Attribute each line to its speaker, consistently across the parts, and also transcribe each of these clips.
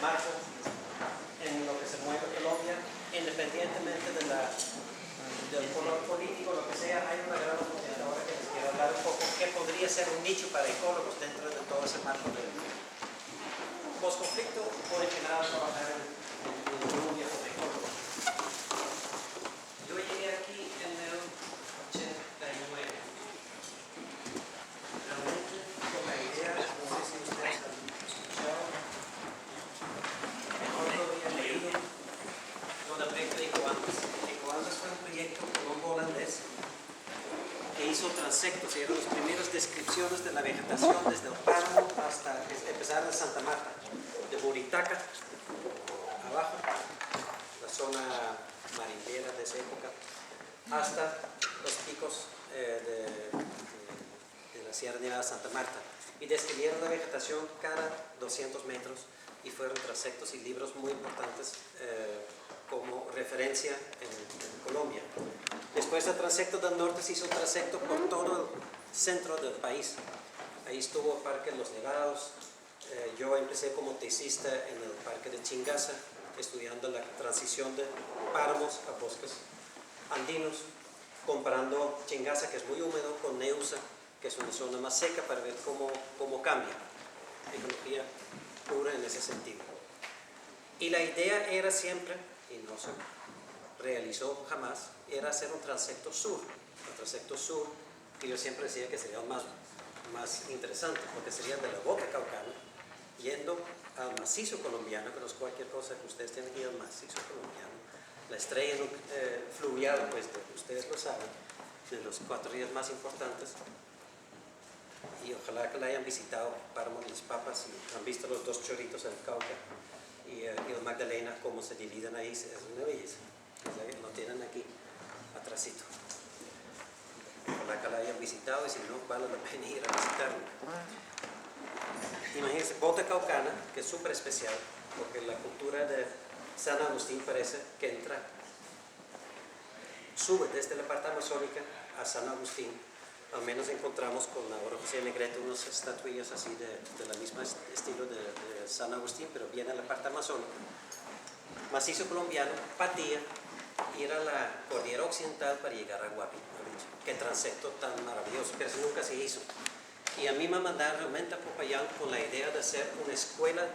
Speaker 1: marco en lo que se mueve Colombia, independientemente del color político, lo que sea. Hay una gran oportunidad ahora que les quiero hablar un poco qué podría ser un nicho para ecólogos dentro de todo ese marco del posconflicto originado a trabajar en Colombia como ecólogo. Yo llegué aquí en el 89, realmente con la idea, no sé si ustedes han escuchado, mejor lo habían leído, del proyecto de Ecoandes. Ecoandes fue un proyecto colombo holandés que hizo transectos y eran las primeras descripciones de la vegetación desde el páramo hasta empezar en Santa Marta, de Buritaca abajo, la zona marimbera de esa época, hasta los picos de la Sierra Nevada de Santa Marta, y describieron la vegetación cada 200 metros y fueron transectos y libros muy importantes como referencia en Colombia. Después del transecto del norte se hizo un transecto por todo el centro del país. Ahí estuvo el Parque de los Nevados. Yo empecé como tesista en el Parque de Chingaza, estudiando la transición de páramos a bosques andinos, comparando Chingaza, que es muy húmedo, con Neusa, que es una zona más seca, para ver cómo cambia la ecología pura en ese sentido. Y la idea era siempre, y no se realizó jamás, era hacer un transecto sur. El transecto sur, que yo siempre decía que sería más interesante, porque sería de la boca caucana, yendo al macizo colombiano, que no es cualquier cosa que ustedes tienen que ir al macizo colombiano. La estrella fluvial, pues ustedes lo saben, de los 4 ríos más importantes. Y ojalá que la hayan visitado, Páramo de las Papas, y han visto los 2 chorritos en el Cauca y el Magdalena, cómo se dividen ahí, es una belleza. Lo tienen aquí atrásito. Ojalá que la hayan visitado, y si no, vale la pena ir a visitarlo. Imagínense, Bota Caucana, que es súper especial, porque la cultura de San Agustín parece que sube desde la parte amazónica a San Agustín. Al menos encontramos con ahora José Negrete unas estatuillas así de la misma estilo de San Agustín, pero viene a la parte amazónica. Macizo colombiano, Patía, ir a la cordillera occidental para llegar a Guapi. Qué transecto tan maravilloso, pero eso nunca se hizo. Y a mí me mandaron realmente a Popayán con la idea de hacer una escuela.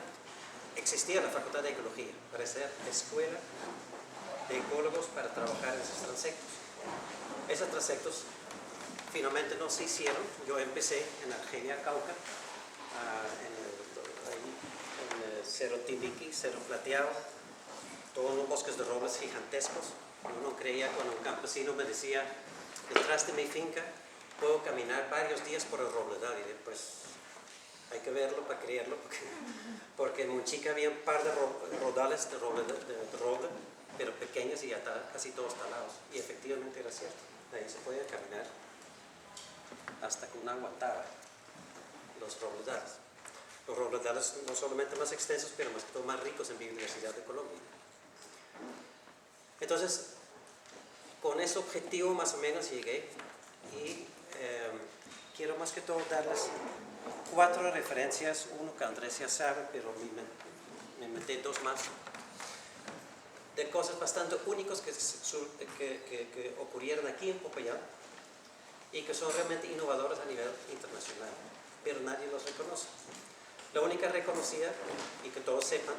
Speaker 1: Existía la Facultad de Ecología para hacer escuela de ecólogos para trabajar en esos transectos. Esos transectos finalmente no se hicieron. Yo empecé en Argelia, Cauca, en el Cerro Timbiqui, Cerro Plateado, todos los bosques de robles gigantescos. Uno creía cuando un campesino me decía, detrás de mi finca puedo caminar varios días por el robledal, y pues hay que verlo para creerlo, porque en Monchica había un par de rodales de roble, pero pequeños y ya casi todos talados, y efectivamente era cierto. Ahí se podía caminar hasta que uno aguantaba los robledales. Los robledales no solamente más extensos, pero más que todo más ricos en biodiversidad de Colombia. Entonces, con ese objetivo más o menos llegué, y quiero más que todo darles 4 referencias, uno que Andrés ya sabe, pero me metí 2 más, de cosas bastante únicas que ocurrieron aquí en Popayán y que son realmente innovadoras a nivel internacional, pero nadie los reconoce. La única reconocida, y que todos sepan,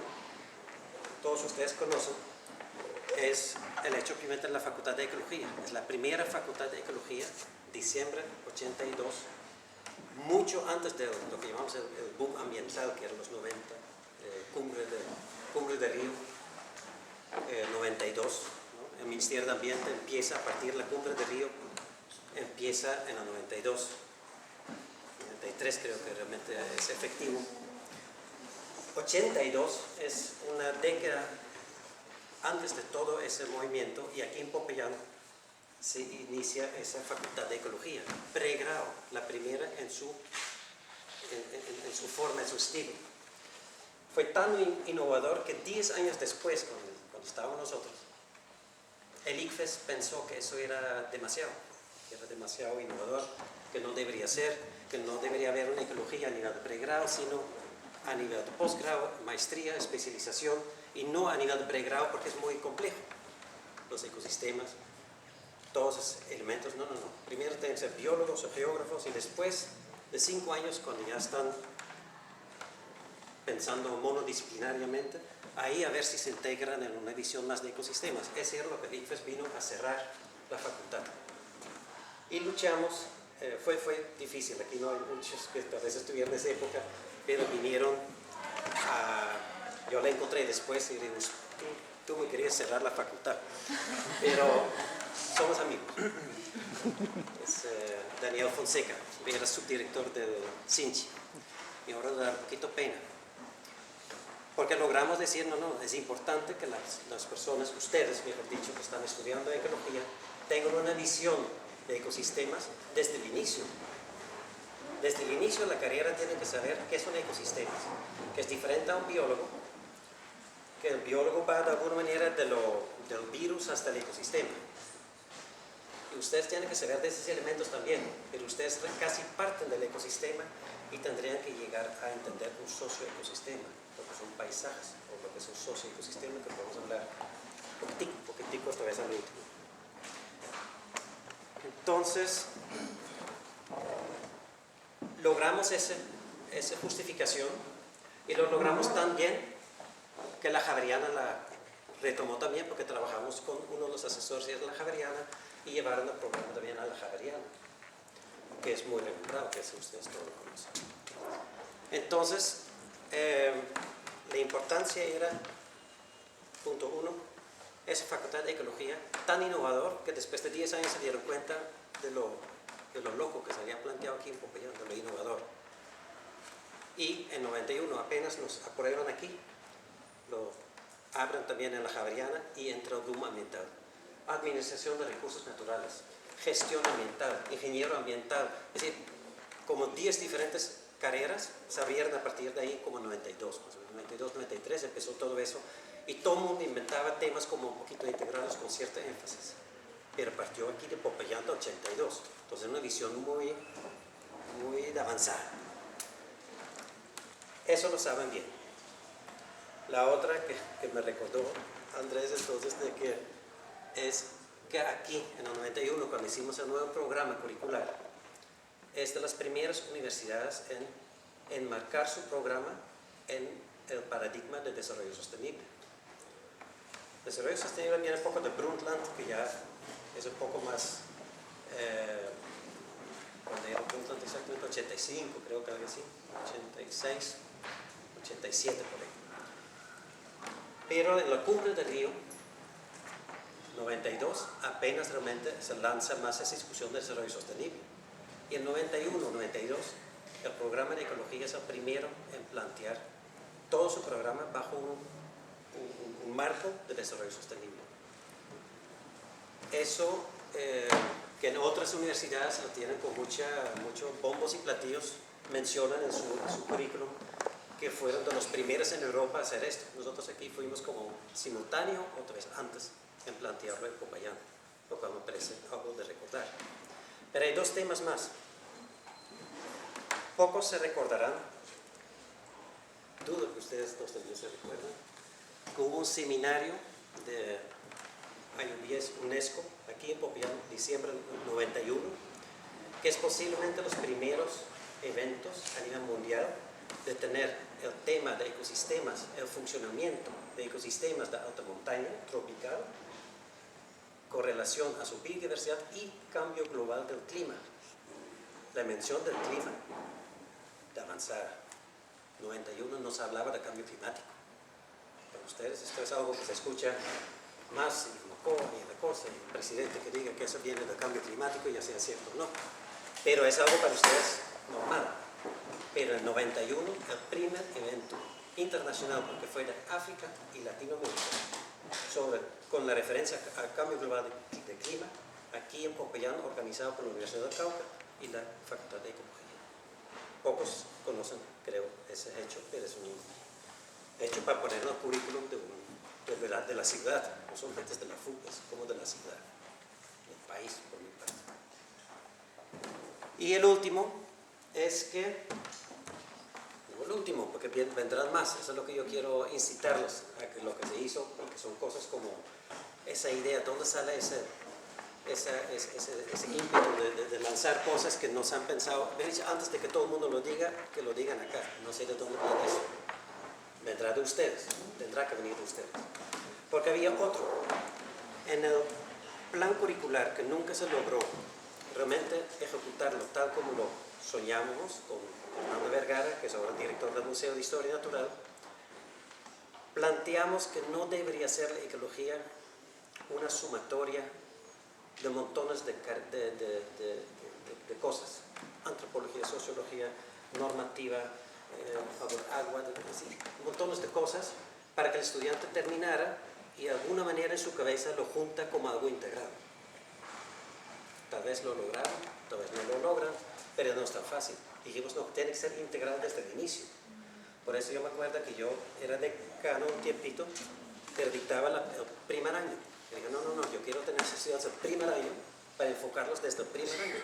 Speaker 1: todos ustedes conocen, es el hecho primero en la Facultad de Ecología. Es la primera Facultad de Ecología, diciembre 82, mucho antes de lo que llamamos el boom ambiental, que eran los 90, Cumbre de Río, 92, ¿no? El Ministerio de Ambiente empieza a partir de la Cumbre de Río, empieza en el 92, 93 creo que realmente es efectivo. 82 es una década antes de todo ese movimiento, y aquí en Popayán se inicia esa Facultad de Ecología, pregrado, la primera en su forma, en su estilo. Fue tan innovador que 10 años después, cuando estábamos nosotros, el ICFES pensó que eso era demasiado innovador, que no debería ser, que no debería haber una ecología a nivel de pregrado, sino a nivel de posgrado, maestría, especialización, y no a nivel de pregrado porque es muy complejo. Los ecosistemas, todos esos elementos, no. Primero tienen que ser biólogos o geógrafos y después de 5 años, cuando ya están pensando monodisciplinariamente, ahí a ver si se integran en una visión más de ecosistemas. Ese era lo que el ICFES vino a cerrar la facultad. Y luchamos, fue difícil, aquí no hay muchos que tal vez estuvieron en esa época, pero vinieron yo la encontré después y digo, tú me querías cerrar la facultad, pero somos amigos. Es Daniel Fonseca, era subdirector del CINCHI, y ahora da un poquito pena. Porque logramos decir, no, es importante que las personas, ustedes, mejor dicho, que están estudiando ecología, tengan una visión de ecosistemas desde el inicio. Desde el inicio de la carrera tienen que saber qué son ecosistemas, que es diferente a un biólogo, que el biólogo va de alguna manera del virus hasta el ecosistema. Y ustedes tienen que saber de esos elementos también, pero ustedes casi parten del ecosistema y tendrían que llegar a entender un socioecosistema, lo que son paisajes, o lo que es un socioecosistema, que podemos hablar un poquitico esta vez al último. Entonces, logramos esa justificación y lo logramos tan bien que la Javeriana la retomó también, porque trabajamos con uno de los asesores de la Javeriana y llevaron el programa también a la Javeriana, que es muy renombrado, que ustedes todos lo conocen. Entonces, la importancia era, punto 1, esa facultad de ecología tan innovador que después de 10 años se dieron cuenta de lo loco que se había planteado aquí en Popayán, de lo innovador. Y en 91 apenas nos aprueban aquí, lo abren también en la Javeriana y entra el DUM ambiental. Administración de recursos naturales, gestión ambiental, ingeniero ambiental, es decir, como 10 diferentes carreras se abrieron a partir de ahí como en 92, pues en 92, 93 empezó todo eso y todo el mundo inventaba temas como un poquito integrados con cierta énfasis, pero partió aquí de Popayán de 82, entonces una visión muy avanzada. Eso lo saben bien. La otra que me recordó Andrés entonces de que es que aquí en el 91 cuando hicimos el nuevo programa curricular es de las primeras universidades en enmarcar su programa en el paradigma de desarrollo sostenible. Desarrollo sostenible viene un poco de Brundtland, que ya es un poco más cuando era Brundtland exactamente 85, creo que algo así, 86, 87 por ahí. Pero en la cumbre de Río 92 apenas realmente se lanza más esa discusión de desarrollo sostenible. Y en 91, 92 el programa de ecología es el primero en plantear todo su programa bajo un marco de desarrollo sostenible. Eso que en otras universidades lo tienen con muchos bombos y platillos, mencionan en su currículum que fueron de los primeros en Europa a hacer esto. Nosotros aquí fuimos como simultáneo, otra vez antes, en plantearlo en Popayán, lo cual me parece algo de recordar. Pero hay 2 temas más. Pocos se recordarán, dudo que ustedes dos también se recuerdan, que hubo un seminario de IUBS UNESCO aquí en Popayán, diciembre del 91, que es posiblemente los primeros eventos a nivel mundial de tener el tema de ecosistemas, el funcionamiento de ecosistemas de alta montaña tropical, correlación a su biodiversidad y cambio global del clima. La mención del clima de avanzada. 91 no se hablaba de cambio climático. Para ustedes esto es algo que se escucha más en Mocoa y en la cosa, y el presidente que diga que eso viene del cambio climático, ya sea cierto o no. Pero es algo para ustedes normal. Pero en 91, el primer evento internacional, porque fue de África y Latinoamérica, con la referencia al cambio global de clima, aquí en Popayán, organizado por la Universidad del Cauca y la Facultad de Ecología. Pocos conocen, creo, ese hecho, pero es un hecho para ponerlo en el currículum de la ciudad, no son gentes de la FUC, es como de la ciudad, del país, por mi parte. Y el último es que, el último, porque vendrán más. Eso es lo que yo quiero incitarlos a que lo que se hizo, porque son cosas como esa idea, ¿dónde sale ese ímpetu de lanzar cosas que no se han pensado? Antes de que todo el mundo lo diga, que lo digan acá. No sé de dónde viene eso. Vendrá de ustedes, tendrá que venir de ustedes. Porque había otro. En el plan curricular que nunca se logró realmente ejecutarlo tal como lo soñábamos con Fernando Vergara, que es ahora director del Museo de Historia Natural, planteamos que no debería ser la ecología una sumatoria de montones de cosas, antropología, sociología, normativa, agua, montones de cosas, para que el estudiante terminara y de alguna manera en su cabeza lo junta como algo integrado. Tal vez lo lograron, tal vez no lo logran, pero no es tan fácil. Dijimos, no, tiene que ser integrado desde el inicio. Por eso yo me acuerdo que yo era decano un tiempito, pero dictaba el primer año. Y dije, no, yo quiero tener estudiantes el primer año para enfocarlos desde el primer año.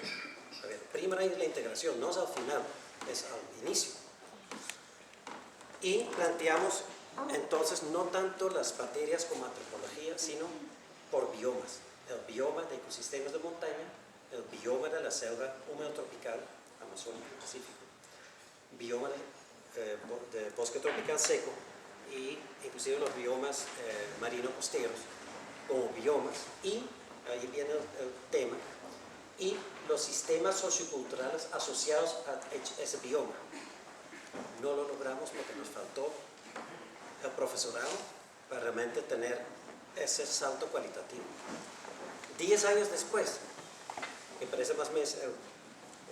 Speaker 1: A ver, el primer año es la integración, no es al final, es al inicio. Y planteamos entonces no tanto las materias como antropología, sino por biomas. El bioma de ecosistemas de montaña, el bioma de la selva húmedo tropical, amazónica y pacífico, bioma de bosque tropical seco y inclusive los biomas marino costeros como biomas, y ahí viene el tema, y los sistemas socioculturales asociados a ese bioma. No lo logramos porque nos faltó el profesorado para realmente tener ese salto cualitativo. 10 años después, que parece más o menos,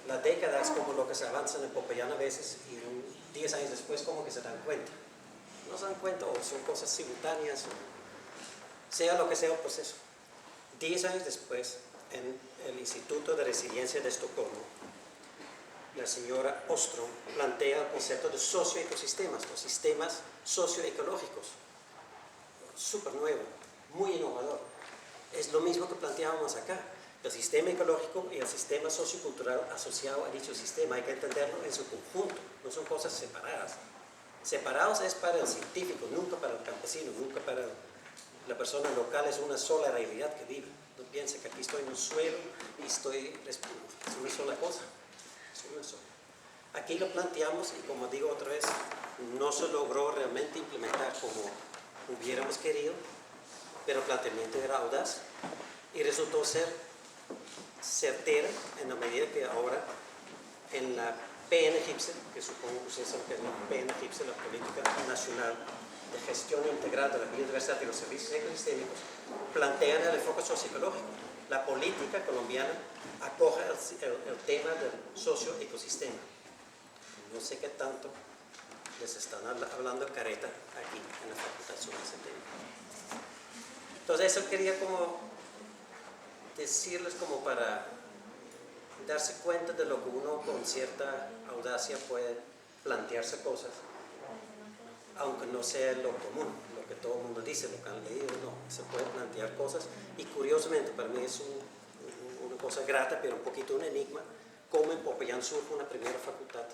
Speaker 1: la década es como lo que se avanza en el Popayán a veces, y 10 años después como que se dan cuenta. No se dan cuenta, o son cosas simultáneas, sea lo que sea el proceso. 10 años después, en el Instituto de Resiliencia de Estocolmo, la señora Ostrom plantea el concepto de socioecosistemas, o sistemas socioecológicos. Súper nuevo, muy innovador. Es lo mismo que planteábamos acá. El sistema ecológico y el sistema sociocultural asociado a dicho sistema hay que entenderlo en su conjunto, no son cosas separadas. Separados es para el científico, nunca para el campesino, nunca para la persona local. Es una sola realidad que vive. No piense que aquí estoy en un suelo y estoy respirando. Es una sola cosa. Es una sola. Aquí lo planteamos y, como digo otra vez, no se logró realmente implementar como hubiéramos querido, pero el planteamiento era audaz y resultó ser certera en la medida que ahora en la PN-GIPSE, que supongo que ustedes saben que es la PN-GIPSE, la Política Nacional de Gestión Integral de la Biodiversidad y los Servicios Ecosistémicos, plantean el enfoque socioecológico. La política colombiana acoge el tema del socioecosistema. No sé qué tanto les están hablando careta aquí en la facultad sobre ese tema. Entonces eso quería como decirles como para darse cuenta de lo que uno con cierta audacia puede plantearse cosas, aunque no sea lo común, lo que todo el mundo dice, lo que han leído, no, se puede plantear cosas. Y curiosamente para mí es una cosa grata, pero un poquito un enigma, cómo en Popayán surge una primera facultad,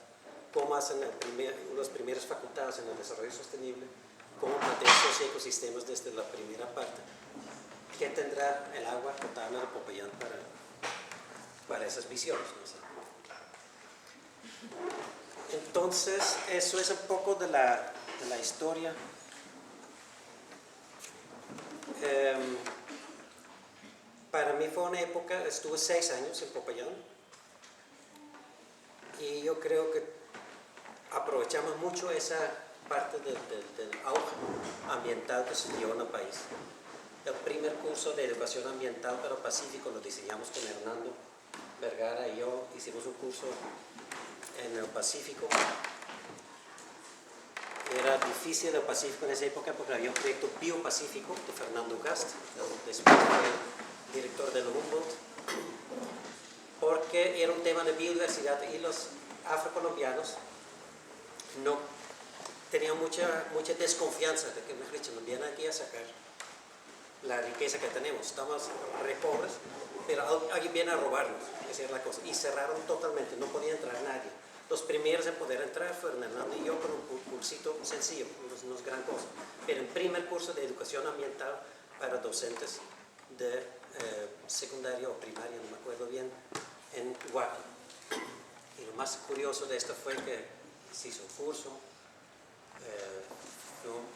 Speaker 1: cómo hacen las primeras facultades en el desarrollo sostenible, cómo plantean socioecosistemas desde la primera parte. ¿Qué tendrá el agua potable de Popayán para esas visiones? No sé. Entonces, eso es un poco de la historia. Para mí fue una época, estuve 6 años en Popayán y yo creo que aprovechamos mucho esa parte del auge ambiental que se dio en el país. El primer curso de educación ambiental para el Pacífico lo diseñamos con Hernando Vergara y yo. Hicimos un curso en el Pacífico. Era difícil el Pacífico en esa época porque había un proyecto biopacífico de Fernando Gast, después fue director de la Humboldt, porque era un tema de biodiversidad y los afrocolombianos no tenían mucha desconfianza de que, mejor dicho, nos vienen aquí a sacar la riqueza que tenemos. Estamos re pobres, pero alguien viene a robarnos, esa es la cosa. Y cerraron totalmente, no podía entrar nadie. Los primeros en poder entrar fueron Hernando y yo con un cursito sencillo, no es gran cosa, pero el primer curso de educación ambiental para docentes de secundaria o primaria, no me acuerdo bien, en Guapi. Y lo más curioso de esto fue que se hizo un curso,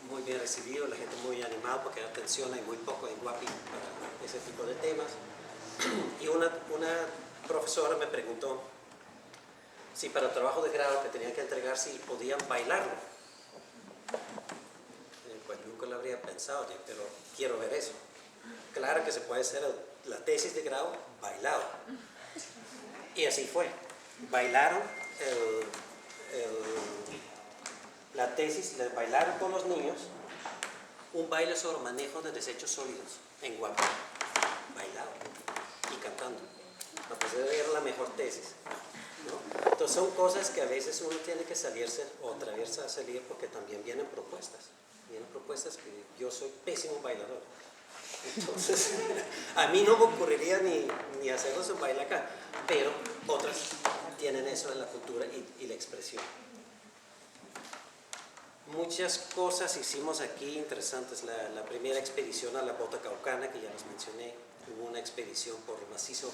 Speaker 1: muy bien recibido, la gente muy animada porque atención hay muy poco en Guapi para ese tipo de temas. Y una profesora me preguntó si para el trabajo de grado que tenían que entregar si podían bailarlo. Pues nunca lo habría pensado, pero quiero ver eso. Claro que se puede hacer la tesis de grado bailado. Y así fue. Bailaron la tesis, le bailaron con los niños un baile sobre manejo de desechos sólidos en Guapi. Bailado y cantando. Pues era la mejor tesis, ¿no? Entonces son cosas que a veces uno tiene que salirse o atreverse a salir porque también vienen propuestas. Vienen propuestas que yo soy pésimo bailador. Entonces, a mí no me ocurriría ni hacerlos en baile acá, pero otras tienen eso en la cultura y la expresión. Muchas cosas hicimos aquí interesantes. La primera expedición a la Bota Caucana, que ya les mencioné, hubo una expedición por el macizo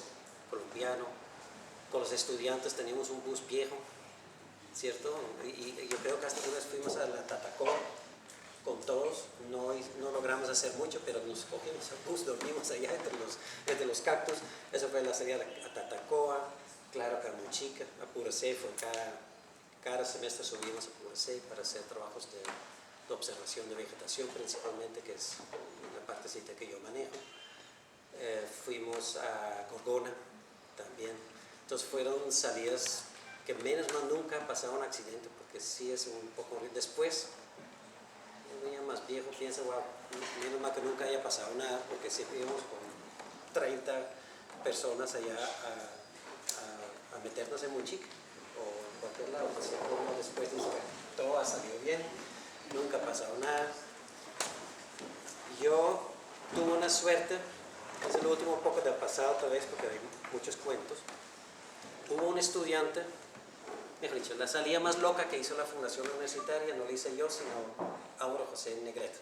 Speaker 1: colombiano. Con los estudiantes teníamos un bus viejo, ¿cierto? Y yo creo que hasta una vez fuimos a la Tatacoa con todos, no logramos hacer mucho, pero nos cogimos el bus, dormimos allá entre los cactus. Eso fue la salida a Tatacoa, claro, Camuchica, a Puracé, fue cada semestre subimos a Puracé para hacer trabajos de observación de vegetación principalmente, que es una partecita que yo manejo. Fuimos a Gorgona también. Entonces fueron salidas que menos mal nunca ha pasado un accidente, porque sí es un poco... Después, el niño más viejo piensa, wow, menos mal que nunca haya pasado nada, porque siempre íbamos con 30 personas allá a meternos en Mochica o en cualquier lado. Entonces uno después dice, todo ha salido bien, nunca ha pasado nada. Yo tuve una suerte, es lo último poco del pasado tal vez, porque hay muchos cuentos. Hubo un estudiante, mejor dicho, la salida más loca que hizo la Fundación Universitaria no la hice yo, sino Auro José Negrete,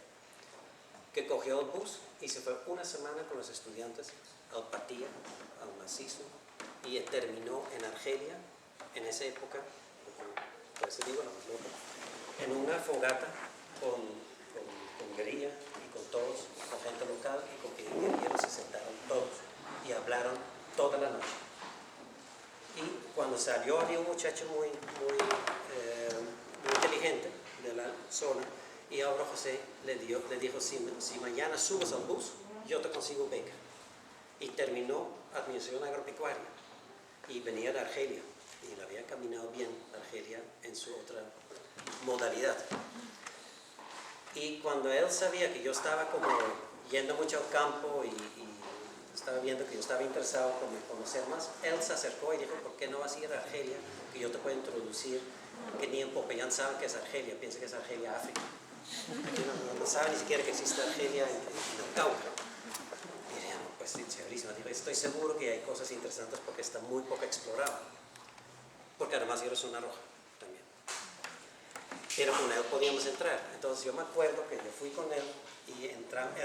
Speaker 1: que cogió el bus y se fue una semana con los estudiantes al Patía, al macizo, y terminó en Argelia, en esa época, por eso digo la más loca, en una fogata con guerrilla y con todos, con gente local y con guerrilleros, se sentaron todos y hablaron toda la noche. Y cuando salió había un muchacho muy inteligente de la zona y ahora José le dijo, si mañana subes al bus, yo te consigo beca. Y terminó administración agropecuaria y venía de Argelia y le había caminado bien Argelia en su otra modalidad. Y cuando él sabía que yo estaba como yendo mucho al campo y estaba viendo que yo estaba interesado en conocer más, él se acercó y dijo, ¿por qué no vas a ir a Argelia? Que yo te puedo introducir, que ni en Popayán saben que es Argelia, piensa que es Argelia, África. Aquí no saben ni siquiera que existe Argelia en el Cauca. Y dije, no, pues sí, chéverísimo. Dijo, estoy seguro que hay cosas interesantes porque está muy poco explorado. Porque además yo era zona roja también. Pero con él podíamos entrar. Entonces yo me acuerdo que yo fui con él y entramos.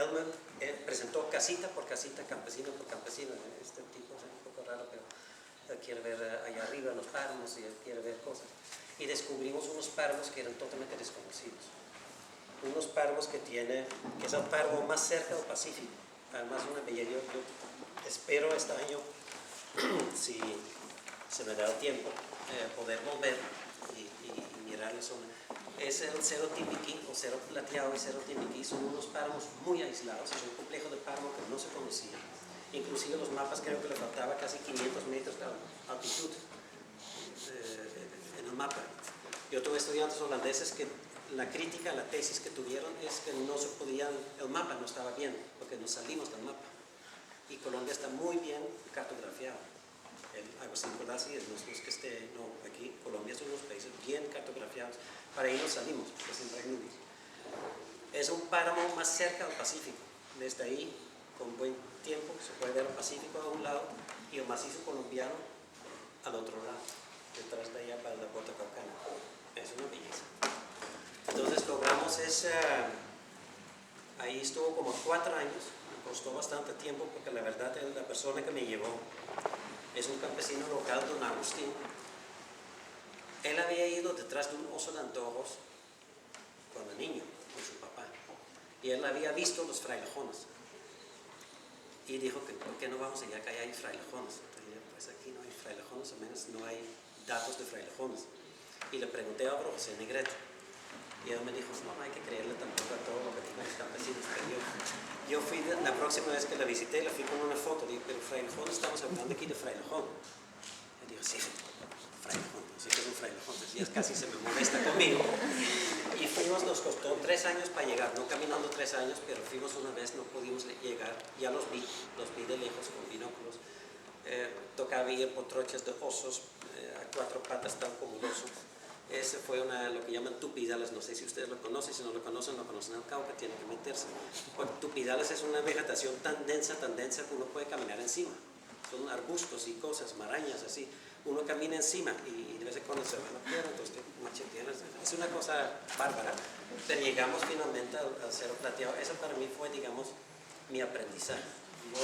Speaker 1: Él presentó casita por casita, campesino por campesino. Este tipo es un poco raro, pero él quiere ver allá arriba los páramos y él quiere ver cosas. Y descubrimos unos páramos que eran totalmente desconocidos. Unos páramos que es el páramo más cerca del Pacífico. Además, una belleza. Yo espero este año, si se me da el tiempo, poder volver y mirar la zona. Es el Cerro Timbiquí, o Cerro Plateado y Cerro Timbiquí, son unos páramos muy aislados, es un complejo de páramo que no se conocía. Inclusive los mapas creo que le faltaba casi 500 metros de altitud en el mapa. Yo tuve estudiantes holandeses que la crítica a la tesis que tuvieron es que no se podían, el mapa no estaba bien, porque nos salimos del mapa. Y Colombia está muy bien cartografiado. Agustín Codazzi no es que esté, no, aquí Colombia es uno de los países bien cartografiados. Para ahí nos salimos, porque siempre hay nubes. Es un páramo más cerca del Pacífico. Desde ahí, con buen tiempo, se puede ver el Pacífico a un lado y el macizo colombiano al otro lado. detrás de allá para la Botacaucana. Es una belleza. Entonces logramos esa, ahí estuvo como 4 años, me costó bastante tiempo porque la verdad la persona que me llevó es un campesino local, don Agustín. Él había ido detrás de un oso de antojos cuando niño, con su papá, y él había visto los frailejones. Y dijo que ¿por qué no vamos allá que allá hay frailejones? Entonces, pues aquí no hay frailejones, al menos no hay datos de frailejones. Y le pregunté a José Negrete, y él me dijo, no hay que creerle tampoco a todo lo que digan los campesinos. Pero yo fui, la próxima vez que la visité, la fui con una foto, dije, pero frailejón, estamos hablando aquí de frailejón. Y dijo, sí, frailejón, no sé qué es un frailejón, entonces ya casi se me molesta conmigo. Y fuimos, nos costó 3 años para llegar, no caminando 3 años, pero fuimos una vez, no pudimos llegar, ya los vi de lejos con binóculos. Tocaba ir por trochas de osos a 4 patas, tan como un oso. Ese fue lo que llaman tupidales, no sé si ustedes lo conocen, si no lo conocen el Cauca, tienen que meterse. Porque tupidales es una vegetación tan densa que uno puede caminar encima. Son arbustos y cosas, marañas así. Uno camina encima y de vez en cuando se va la piedra, entonces machetean. Es una cosa bárbara. Pero llegamos finalmente al cerro plateado. Eso para mí fue, digamos, mi aprendizaje. Yo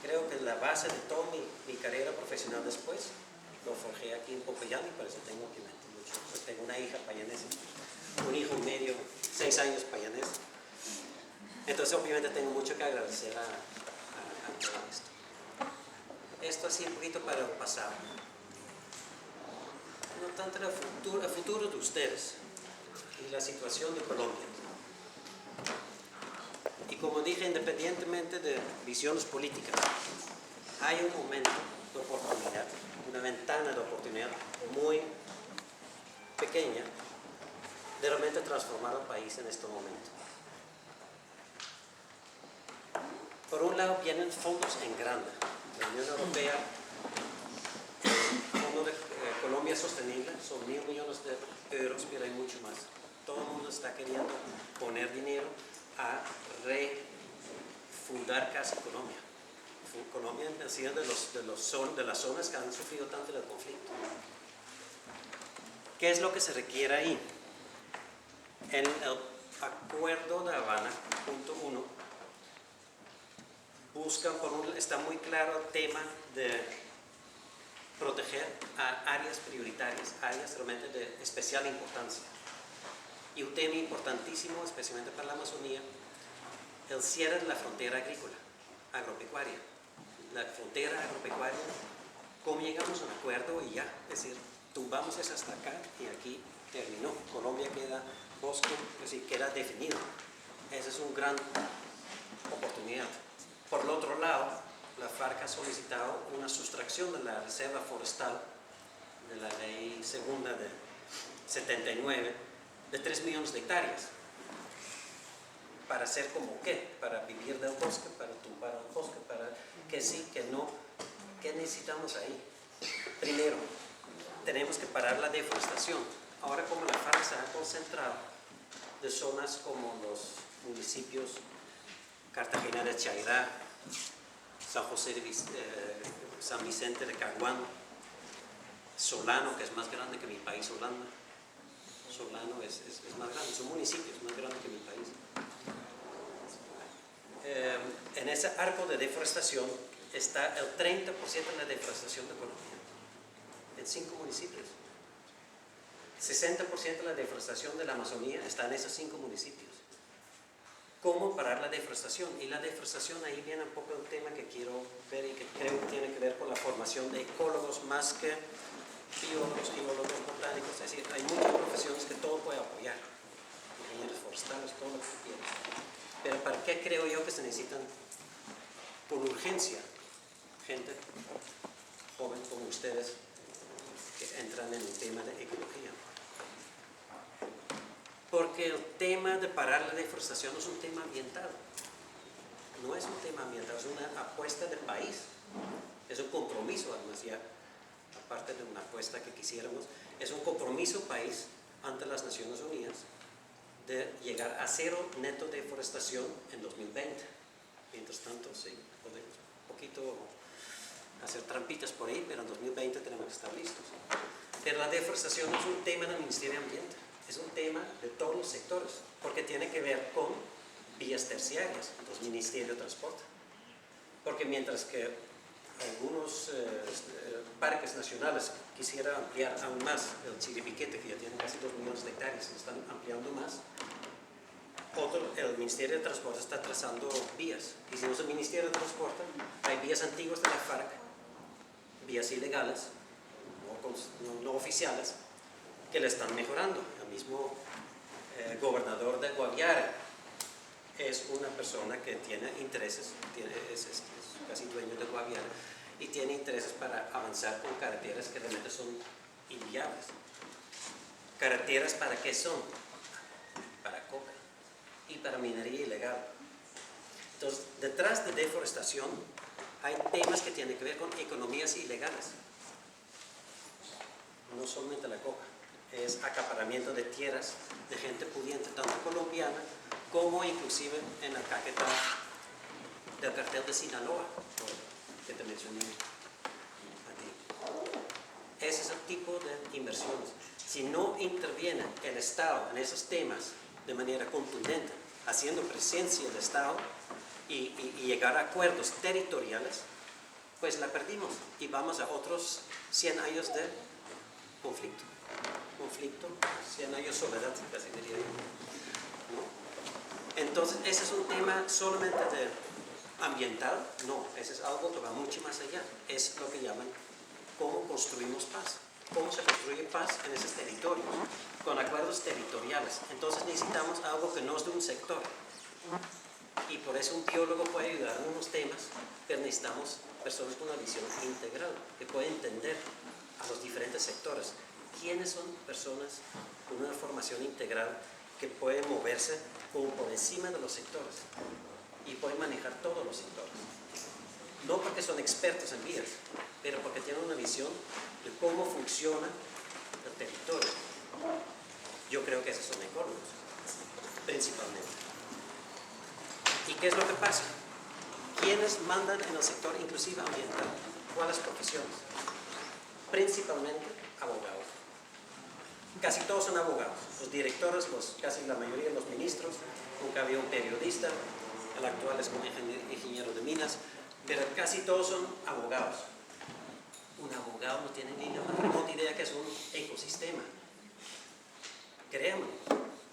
Speaker 1: creo que la base de toda mi carrera profesional después lo forjé aquí en Popayán y por eso tengo que mentir mucho. Pues tengo una hija payanesa, un hijo y medio, 6 años payanés. Entonces obviamente tengo mucho que agradecer a todo esto. Esto así un poquito para el pasado. No tanto el futuro de ustedes y la situación de Colombia. Y como dije, independientemente de visiones políticas, hay un momento de oportunidad, una ventana de oportunidad muy pequeña de realmente transformar al país en este momento. Por un lado vienen fondos en grande. La Unión Europea, el Fondo de Colombia Sostenible, son 1.000 millones de euros, pero hay mucho más. Todo el mundo está queriendo poner dinero a refundar casi Colombia. Colombia ha sido de las zonas que han sufrido tanto del conflicto. ¿Qué es lo que se requiere ahí? En el Acuerdo de Habana, punto 1, buscan está muy claro el tema de proteger a áreas prioritarias, áreas realmente de especial importancia. Y un tema importantísimo, especialmente para la Amazonía, el cierre de la frontera agrícola, agropecuaria. La frontera agropecuaria, ¿cómo llegamos a un acuerdo y ya? Es decir, tumbamos eso hasta acá y aquí terminó. Colombia queda bosque, es decir, queda definido. Esa es una gran oportunidad. Por el otro lado, la FARC ha solicitado una sustracción de la reserva forestal de la ley segunda de 79 de 3 millones de hectáreas. ¿Para hacer como qué? Para vivir del bosque, para tumbar el bosque, para que sí, que no. ¿Qué necesitamos ahí? Primero, tenemos que parar la deforestación. Ahora como la FARC se ha concentrado de zonas como los municipios Cartagena de Chairá, San Vicente de Caguán, Solano, que es más grande que mi país, Holanda. Solano es más grande, son municipios más grandes que mi país. En ese arco de deforestación está el 30% de la deforestación de Colombia, en 5 municipios. 60% de la deforestación de la Amazonía está en esos 5 municipios. ¿Cómo parar la deforestación? Y la deforestación, ahí viene un poco el tema que quiero ver y que creo que tiene que ver con la formación de ecólogos más que biólogos, geólogos, botánicos. Es decir, hay muchas profesiones que todo puede apoyar. Ingenieros forestales, todo lo que quieras. Pero ¿para qué creo yo que se necesitan por urgencia gente joven como ustedes que entran en el tema de ecología? Porque el tema de parar la deforestación no es un tema ambiental. No es un tema ambiental, es una apuesta de país. Es un compromiso, además, ya, aparte de una apuesta que quisiéramos, es un compromiso país ante las Naciones Unidas de llegar a 0 neto de deforestación en 2020. Mientras tanto, sí, podemos un poquito hacer trampitas por ahí, pero en 2020 tenemos que estar listos. Pero la deforestación no es un tema del Ministerio de Ambiente, es un tema de todos los sectores, porque tiene que ver con vías terciarias, entonces Ministerio de Transporte. Porque mientras que algunos parques nacionales quisieran ampliar aún más el Chiribiquete, que ya tiene casi 2 millones de hectáreas, están ampliando más, el Ministerio de Transporte está trazando vías. Y si no es el Ministerio de Transporte, hay vías antiguas de la FARC, vías ilegales, no oficiales, que le están mejorando. El mismo gobernador de Guaviare es una persona que tiene intereses, es casi dueño de Guaviare, y tiene intereses para avanzar con carreteras que realmente son inviables. ¿Carreteras para qué son? Para coca y para minería ilegal. Entonces, detrás de deforestación hay temas que tienen que ver con economías ilegales. No solamente la coca, es acaparamiento de tierras de gente pudiente, tanto colombiana como inclusive en la caqueta del cartel de Sinaloa, que te mencioné aquí. Ese es el tipo de inversiones. Si no interviene el Estado en esos temas de manera contundente, haciendo presencia del Estado y llegar a acuerdos territoriales, pues la perdimos y vamos a otros 100 años de conflicto, 100 años de soledad, casi diría yo, ¿no? Entonces, ese es un tema solamente de ambiental, no, ese es algo que va mucho más allá, es lo que llaman cómo construimos paz, cómo se construye paz en esos territorios, con acuerdos territoriales. Entonces necesitamos algo que no es de un sector, y por eso un biólogo puede ayudar en unos temas, pero necesitamos personas con una visión integral, que pueden entender a los diferentes sectores. ¿Quiénes son personas con una formación integral que pueden moverse como por encima de los sectores y pueden manejar todos los sectores? No porque son expertos en vías, pero porque tienen una visión de cómo funciona el territorio. Yo creo que esos son ecólogos, principalmente. ¿Y qué es lo que pasa? ¿Quiénes mandan en el sector, inclusive ambiental? ¿Cuáles profesiones? Principalmente abogados. Casi todos son abogados. Los directores, casi la mayoría de los ministros, nunca había un periodista, el actual es como ingeniero de minas, pero casi todos son abogados. Un abogado no tiene ni la más remota idea que es un ecosistema. Créanme,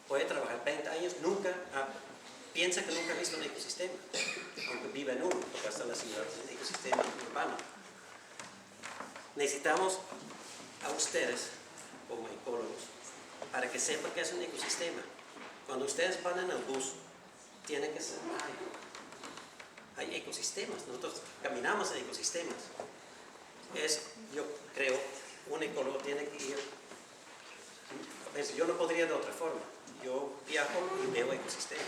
Speaker 1: puede trabajar 20 años, piensa que nunca ha visto un ecosistema, aunque vive en uno, porque hasta la ciudad es un ecosistema urbano. Necesitamos a ustedes, como ecólogos, para que sepan que es un ecosistema. Cuando ustedes van en el bus, tienen que ser, hay ecosistemas, nosotros caminamos en ecosistemas. Yo creo, un ecólogo tiene que ir, yo no podría de otra forma. Yo viajo y veo ecosistemas.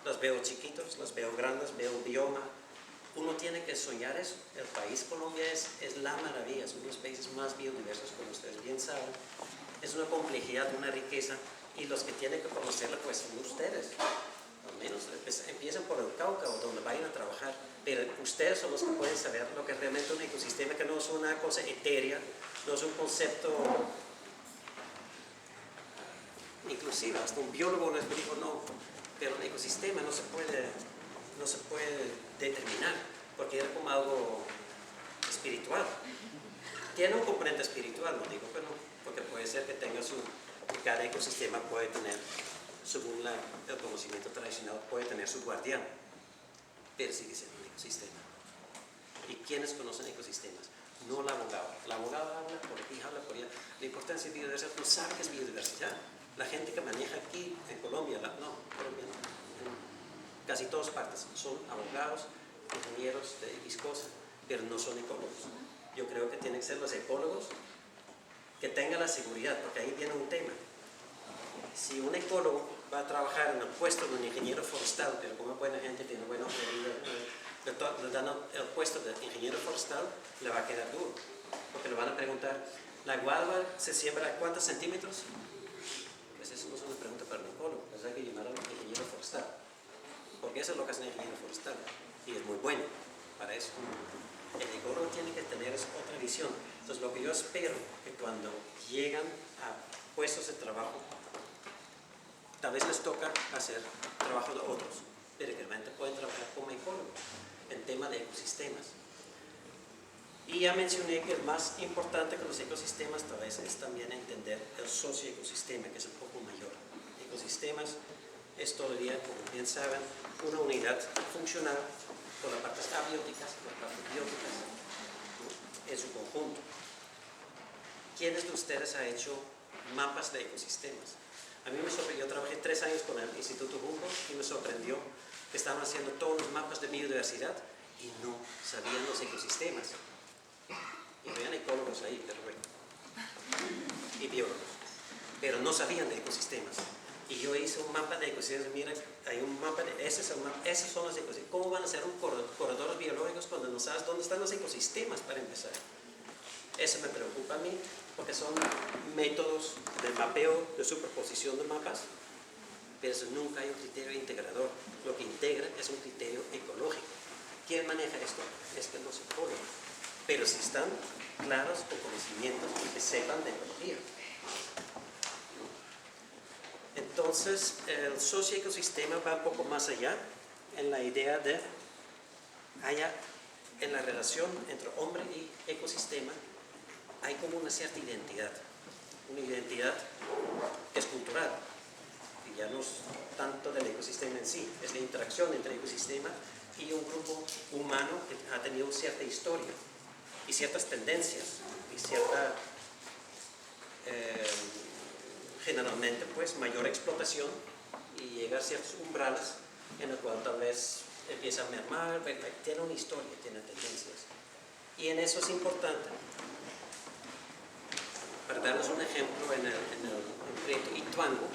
Speaker 1: Los veo chiquitos, los veo grandes, veo bioma. Uno tiene que soñar eso. El país Colombia es la maravilla, es uno de los países más biodiversos, como ustedes bien saben. Es una complejidad, una riqueza, y los que tienen que conocerla pues son ustedes. Al menos empiezan por el Cauca o donde vayan a trabajar, pero ustedes son los que pueden saber lo que es realmente un ecosistema, que no es una cosa etérea, no es un concepto. Inclusive hasta un biólogo les dijo no, pero el ecosistema no se puede determinar, porque era como algo espiritual. Tiene un componente espiritual, no digo que no, porque puede ser que cada ecosistema puede tener, según el conocimiento tradicional, puede tener su guardián, pero sigue siendo un ecosistema. ¿Y quiénes conocen ecosistemas? No el abogado. El abogado habla por aquí, habla por allá. La importancia de biodiversidad, no sabe qué es biodiversidad. La gente que maneja aquí en Colombia, Colombia no, en casi todas partes, son abogados, ingenieros de X cosas, pero no son ecólogos. Yo creo que tienen que ser los ecólogos que tengan la seguridad, porque ahí viene un tema. Si un ecólogo va a trabajar en el puesto de un ingeniero forestal, pero como buena gente tiene buena hoja, le dan el puesto de ingeniero forestal, le va a quedar duro, porque le van a preguntar, ¿la gualva se siembra a cuántos centímetros? Pues eso no es una pregunta para un ecólogo, pues hay que llamar al ingeniero forestal, porque eso es lo que hace un ingeniero forestal, y es muy bueno para eso. El ecólogo tiene que tener otra visión. Entonces, lo que yo espero que cuando llegan a puestos de trabajo, tal vez les toca hacer trabajo de otros, pero que realmente pueden trabajar como ecólogos en tema de ecosistemas. Y ya mencioné que el más importante con los ecosistemas tal vez es también entender el socioecosistema, que es un poco mayor. Ecosistemas es todavía, como bien saben, una unidad funcional con las partes abióticas y las partes bióticas, ¿no?, en su conjunto. ¿Quiénes de ustedes han hecho mapas de ecosistemas? A mí me sorprendió, yo trabajé 3 años con el Instituto Humboldt y me sorprendió que estaban haciendo todos los mapas de biodiversidad y no sabían los ecosistemas. Y habían ecólogos ahí, pero bueno, y biólogos, pero no sabían de ecosistemas. Y yo hice un mapa de ecosistemas. Mira, hay un mapa de esos son los ecosistemas. ¿Cómo van a ser un corredores biológicos cuando no sabes dónde están los ecosistemas para empezar? Eso me preocupa a mí, porque son métodos de mapeo, de superposición de mapas, pero eso nunca hay un criterio integrador. Lo que integra es un criterio ecológico. ¿Quién maneja esto? Es que los ecólogos. Pero si están claros con conocimientos y que sepan de ecología. Entonces, el socioecosistema va un poco más allá en la idea de en la relación entre hombre y ecosistema hay como una cierta identidad. Una identidad es cultural, y ya no es tanto del ecosistema en sí, es la interacción entre el ecosistema y un grupo humano que ha tenido cierta historia y ciertas tendencias y cierta generalmente pues mayor explotación, y llegar a ciertos umbrales en el cual tal vez empieza a mermar, tiene una historia, tiene tendencias, y en eso es importante. Para darles un ejemplo, en el proyecto Ituango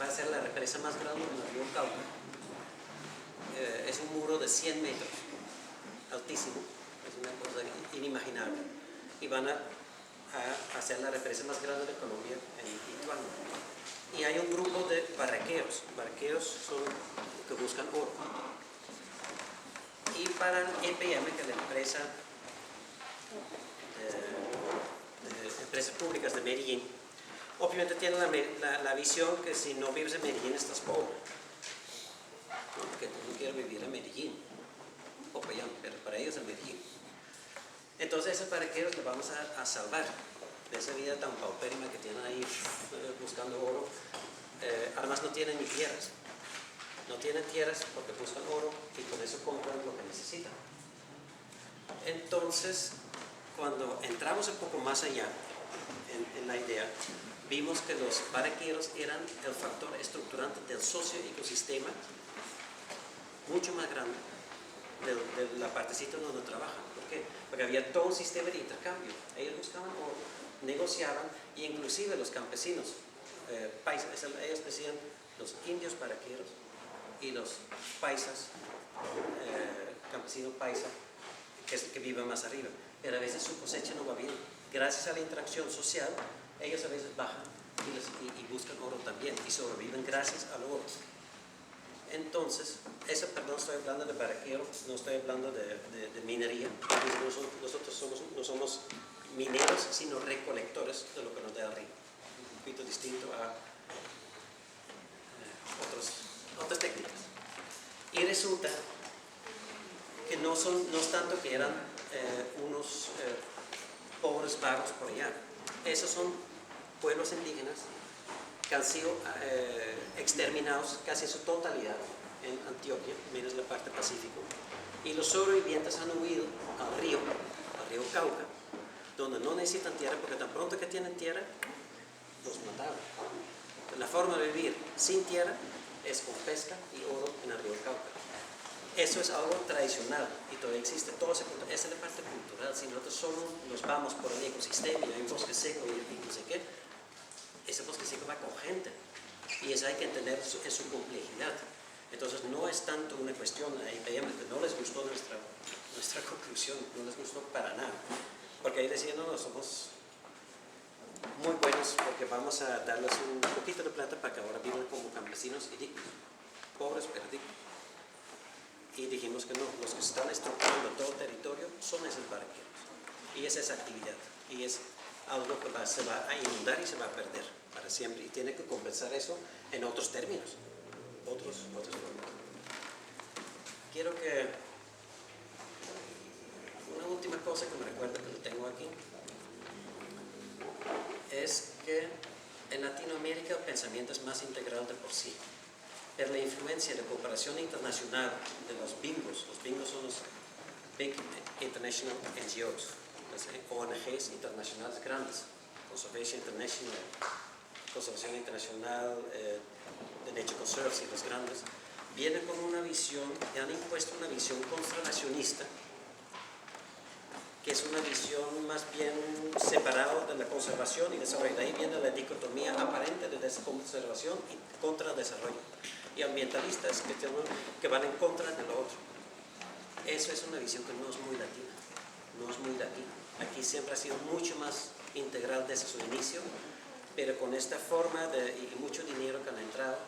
Speaker 1: va a ser la represa más grande en el río Cauca. Es un muro de 100 metros, altísimo, es una cosa inimaginable, y van a hacer la represa más grande de Colombia en Ituango. Y hay un grupo de barraqueros. Barraqueros son los que buscan oro. Y para el EPM, que es la empresa Empresas Públicas de Medellín, obviamente tienen la visión que si no vives en Medellín estás pobre, ¿no? Que tú no quieres vivir en Medellín, Popayán, pero para ellos es Medellín. Entonces, esos barraqueros los vamos a salvar de esa vida tan paupérrima que tienen ahí buscando oro. Además, no tienen ni tierras. No tienen tierras porque buscan oro y con eso compran lo que necesitan. Entonces, cuando entramos un poco más allá en la idea, vimos que los barraqueros eran el factor estructurante del socioecosistema mucho más grande de la partecita donde trabajan. ¿Por qué? Porque había todo un sistema de intercambio. Ellos buscaban oro, negociaban, y inclusive los campesinos paisas, ellos decían los indios barraqueros y los paisas, campesinos paisa, que viven más arriba. Pero a veces su cosecha no va bien. Gracias a la interacción social, ellos a veces bajan y buscan oro también, y sobreviven gracias al oro. Entonces, perdón, estoy hablando de barraqueros, no estoy hablando de minería. Nosotros no somos mineros, sino recolectores de lo que nos da arriba. Un poquito distinto a otras técnicas. Y resulta que no es tanto que eran unos pobres vagos por allá. Esos son pueblos indígenas que han sido exterminados casi en su totalidad en Antioquia, menos la parte pacífico, y los sobrevivientes han huido al río Cauca, donde no necesitan tierra, porque tan pronto que tienen tierra, los mataron. La forma de vivir sin tierra es con pesca y oro en el río Cauca. Eso es algo tradicional y todavía existe todo ese punto. Esa es la parte cultural. Si nosotros solo nos vamos por el ecosistema y hay un bosque seco y no sé qué, ese bosque seco va con gente, y eso hay que entender en su complejidad. Entonces no es tanto una cuestión a IPM que no les gustó nuestra conclusión, no les gustó para nada, porque ahí decían, no, somos muy buenos porque vamos a darles un poquito de plata para que ahora vivan como campesinos y dignos, pobres pero dignos. Y dijimos que no, los que están estructurando todo el territorio son esos barqueros. Y es esa actividad. Y es algo que se va a inundar y se va a perder para siempre. Y tiene que compensar eso en otros términos, otros formas. Quiero que... Una última cosa que me recuerda que lo tengo aquí es que en Latinoamérica el pensamiento es más integral de por sí. Pero la influencia de cooperación internacional de los bingos son los Big International NGOs, las ONGs internacionales grandes, Conservation International, de Nature Conservancy, los grandes, vienen con una visión, y han impuesto una visión conservacionista, que es una visión más bien separada de la conservación y desarrollo. De ahí viene la dicotomía aparente de conservación y contra desarrollo. Y ambientalistas que van en contra de lo otro. Eso es una visión que no es muy latina. No es muy latina. Aquí siempre ha sido mucho más integral desde su inicio, pero con esta forma y mucho dinero que han entrado,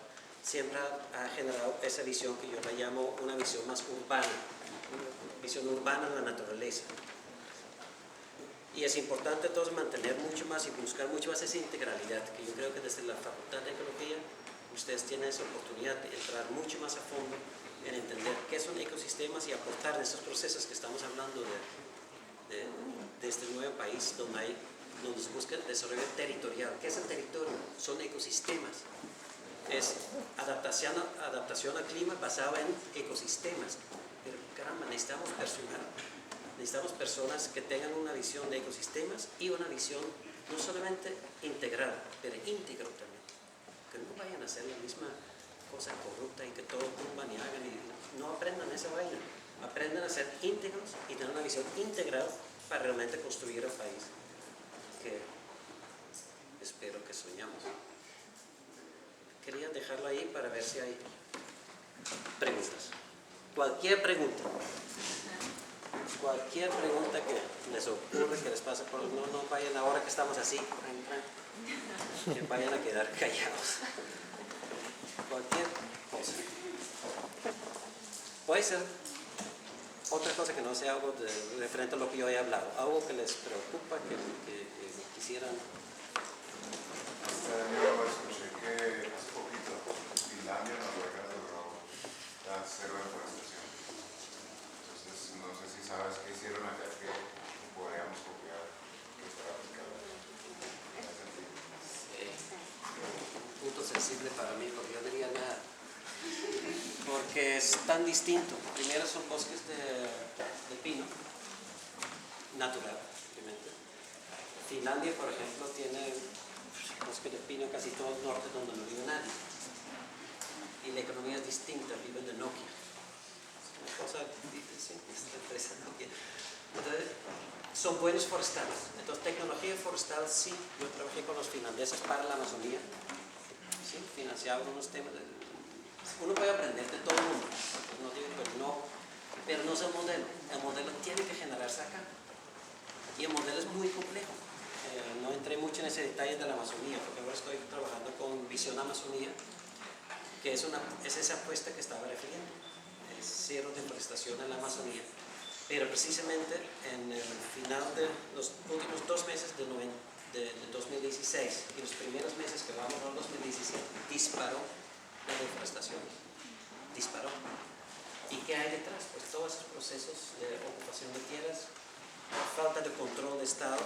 Speaker 1: siempre ha generado esa visión que yo la llamo una visión más urbana, una visión urbana de la naturaleza. Y es importante entonces mantener mucho más y buscar mucho más esa integralidad, que yo creo que desde la Facultad de Ecología ustedes tienen esa oportunidad de entrar mucho más a fondo en entender qué son ecosistemas y aportar en esos procesos que estamos hablando de este nuevo país donde se busca el desarrollo territorial. ¿Qué es el territorio? Son ecosistemas. Es adaptación al clima basado en ecosistemas. Pero caramba, necesitamos personas que tengan una visión de ecosistemas y una visión no solamente integral, pero íntegro también. Que no vayan a hacer la misma cosa corrupta y que todo tumban y hagan y no aprendan esa vaina. Aprendan a ser íntegros y tener una visión integral para realmente construir el país que espero que soñamos. Quería dejarlo ahí para ver si hay preguntas. Cualquier pregunta que les ocurra, que les pase por... No vayan ahora que estamos así, que vayan a quedar callados. Cualquier cosa. Puede ser otra cosa que no sea algo referente a lo que yo he hablado, algo que les preocupa, que quisieran.
Speaker 2: Yo escuché que hace poquito Finlandia, Noruega logró la cero deforestación. Entonces, no sé si sabes qué hicieron allá que podríamos copiar, que fuera aplicable en ese sentido.
Speaker 1: Un punto sensible para mí, porque yo diría nada. Porque es tan distinto. Primero son bosques de pino, natural, obviamente. Finlandia, por ejemplo, tiene bosque de pino casi todo el norte donde no vive nadie. Y la economía es distinta, viven de Nokia. Es una cosa, sí, esta empresa Nokia. Entonces, son buenos forestales. Entonces, tecnología forestal, sí. Yo trabajé con los finlandeses para la Amazonía. Sí, financiaban unos temas. Uno puede aprender de todo el mundo, no digo, pero no es el modelo. El modelo tiene que generarse acá. Y el modelo es muy complejo. No entré mucho en ese detalle de la Amazonía, porque ahora estoy trabajando con Visión Amazonía, que es esa apuesta que estaba refiriendo. Es cero deforestación en la Amazonía. Pero precisamente en el final de los últimos 2 meses de 2016 y los primeros meses que vamos a 2017, disparó la deforestación. Disparó. ¿Y qué hay detrás? Pues todos esos procesos de ocupación de tierras, falta de control de Estado,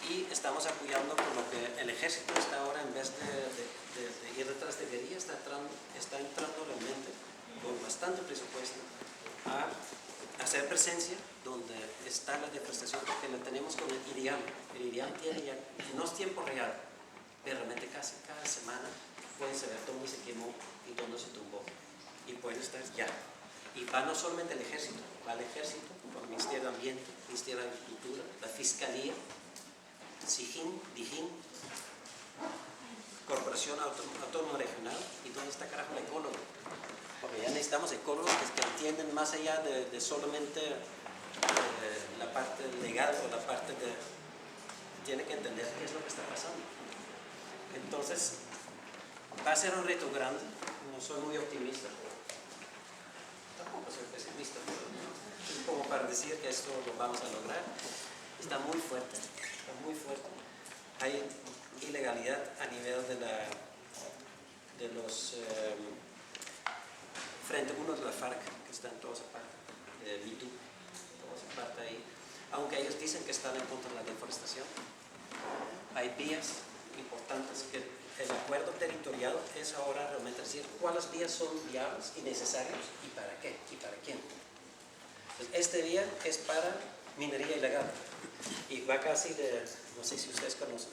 Speaker 1: y estamos apoyando con lo que el ejército está ahora, en vez de ir detrás de guerrilla, está entrando realmente con bastante presupuesto a hacer presencia donde está la deforestación, porque la tenemos con el IRIAM. El IRIAM tiene ya, no es tiempo real, pero realmente casi cada semana pueden saber dónde se quemó y dónde se tumbó. Y pueden estar ya. Y va no solamente el ejército, va el ejército, con el Ministerio de Ambiente, el Ministerio de Agricultura, la Fiscalía, SIGIN, DIGIN, Corporación Autónoma Regional, y dónde está carajo el ecólogo. Porque ya necesitamos ecólogos que entienden más allá de solamente la parte legal o la parte de... Tiene que entender qué es lo que está pasando. Entonces, va a ser un reto grande, no soy muy optimista, tampoco soy pesimista, pero como para decir que esto lo vamos a lograr, está muy fuerte, está muy fuerte. Hay ilegalidad a nivel de los frente uno de la FARC, que está en toda esa parte, de MeToo, toda esa parte ahí, aunque ellos dicen que están en contra de la deforestación. Hay vías importantes que el acuerdo territorial es ahora realmente decir cuáles vías son viables y necesarios y para qué y para quién. Entonces, este vía es para minería ilegal y va casi de, no sé si ustedes conocen,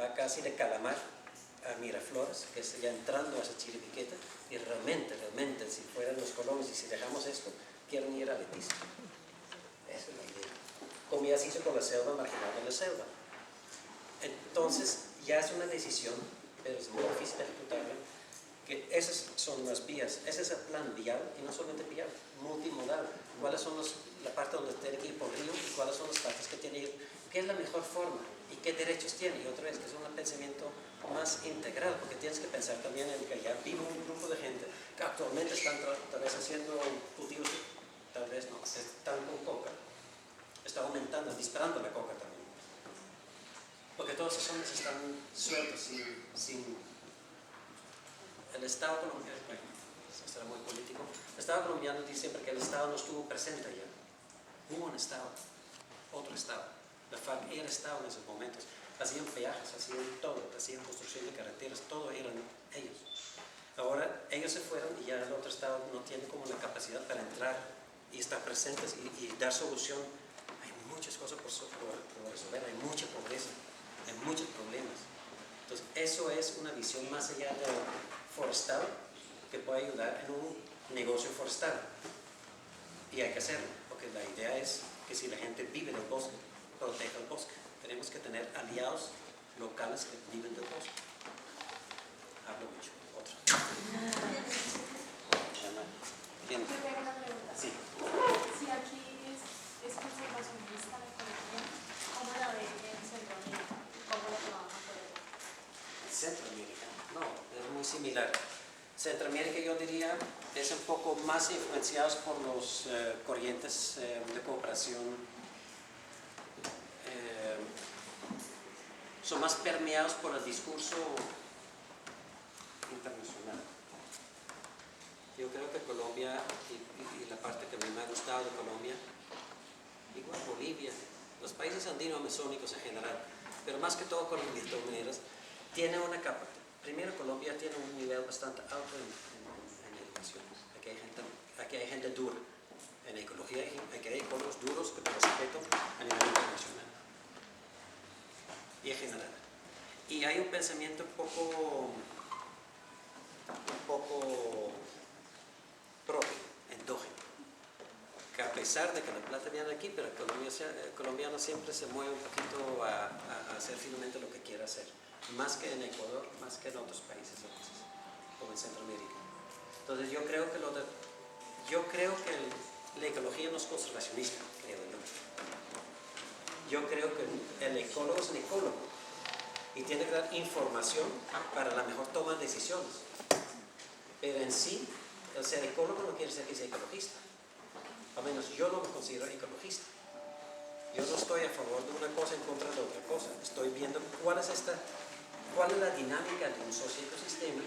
Speaker 1: va casi de Calamar a Miraflores, que es ya entrando a esa Chiribiqueta, y realmente, si fueran los colonos y si dejamos esto, quieren ir a Leticia. Esa es la idea. Como ya se hizo con la selva marginal de la selva. Entonces, ya es una decisión, pero es muy difícil ejecutarla, que esas son las vías, ese es el plan vial, y no solamente vial, multimodal. ¿Cuáles son la parte donde tiene que ir por río y cuáles son las partes que tiene que ir? ¿Qué es la mejor forma? ¿Y qué derechos tiene? Y otra vez, que es un pensamiento más integral, porque tienes que pensar también en que ya vive un grupo de gente que actualmente están tal vez haciendo cultivos, tal vez no, están con coca, está aumentando, disparando la coca también. Porque todos esos hombres están sueltos, sin el Estado colombiano, bueno, eso será muy político. El Estado colombiano dice siempre que el Estado no estuvo presente allá. Hubo un Estado, otro Estado. La FARC era Estado en esos momentos. Hacían peajes, hacían todo, hacían construcción de carreteras, todo eran ellos. Ahora ellos se fueron y ya el otro Estado no tiene como la capacidad para entrar y estar presentes y dar solución. Hay muchas cosas por resolver, hay mucha pobreza, hay muchos problemas. Entonces eso es una visión más allá de forestal que puede ayudar en un negocio forestal. Y hay que hacerlo, porque la idea es que si la gente vive del bosque, proteja el bosque. Tenemos que tener aliados locales que viven del bosque. Hablo mucho. Otra.
Speaker 3: Yo tengo una pregunta.
Speaker 1: Sí.
Speaker 3: Si aquí es conservacionista la ecología, ¿cómo la ven en Centroamérica? ¿Cómo la trabajan por allá?
Speaker 1: Centroamérica, no, es muy similar. Centroamérica yo diría es un poco más influenciados por los corrientes de cooperación, son más permeados por el discurso internacional. Yo creo que Colombia y la parte que me ha gustado de Colombia, igual Bolivia, los países andino-amazónicos en general, pero más que todo Colombia de todas maneras, tiene una capa. Primero, Colombia tiene un nivel bastante alto en educación. Aquí hay gente dura en ecología, aquí hay ecólogos duros que te respeto a nivel internacional y en general. Y hay un pensamiento un poco propio, endógeno, que a pesar de que la plata viene de aquí, pero el colombiano siempre se mueve un poquito a hacer finalmente lo que quiera hacer. Más que en Ecuador, más que en otros países a veces, como en Centroamérica. Entonces yo creo que la ecología no es conservacionista, creo yo. Yo creo que el ecólogo es un ecólogo y tiene que dar información para la mejor toma de decisiones. Pero en sí, el ser ecólogo no quiere decir que sea ecologista. Al menos yo no me considero ecologista. Yo no estoy a favor de una cosa en contra de otra cosa. Estoy viendo cuál es la dinámica de un socioecosistema,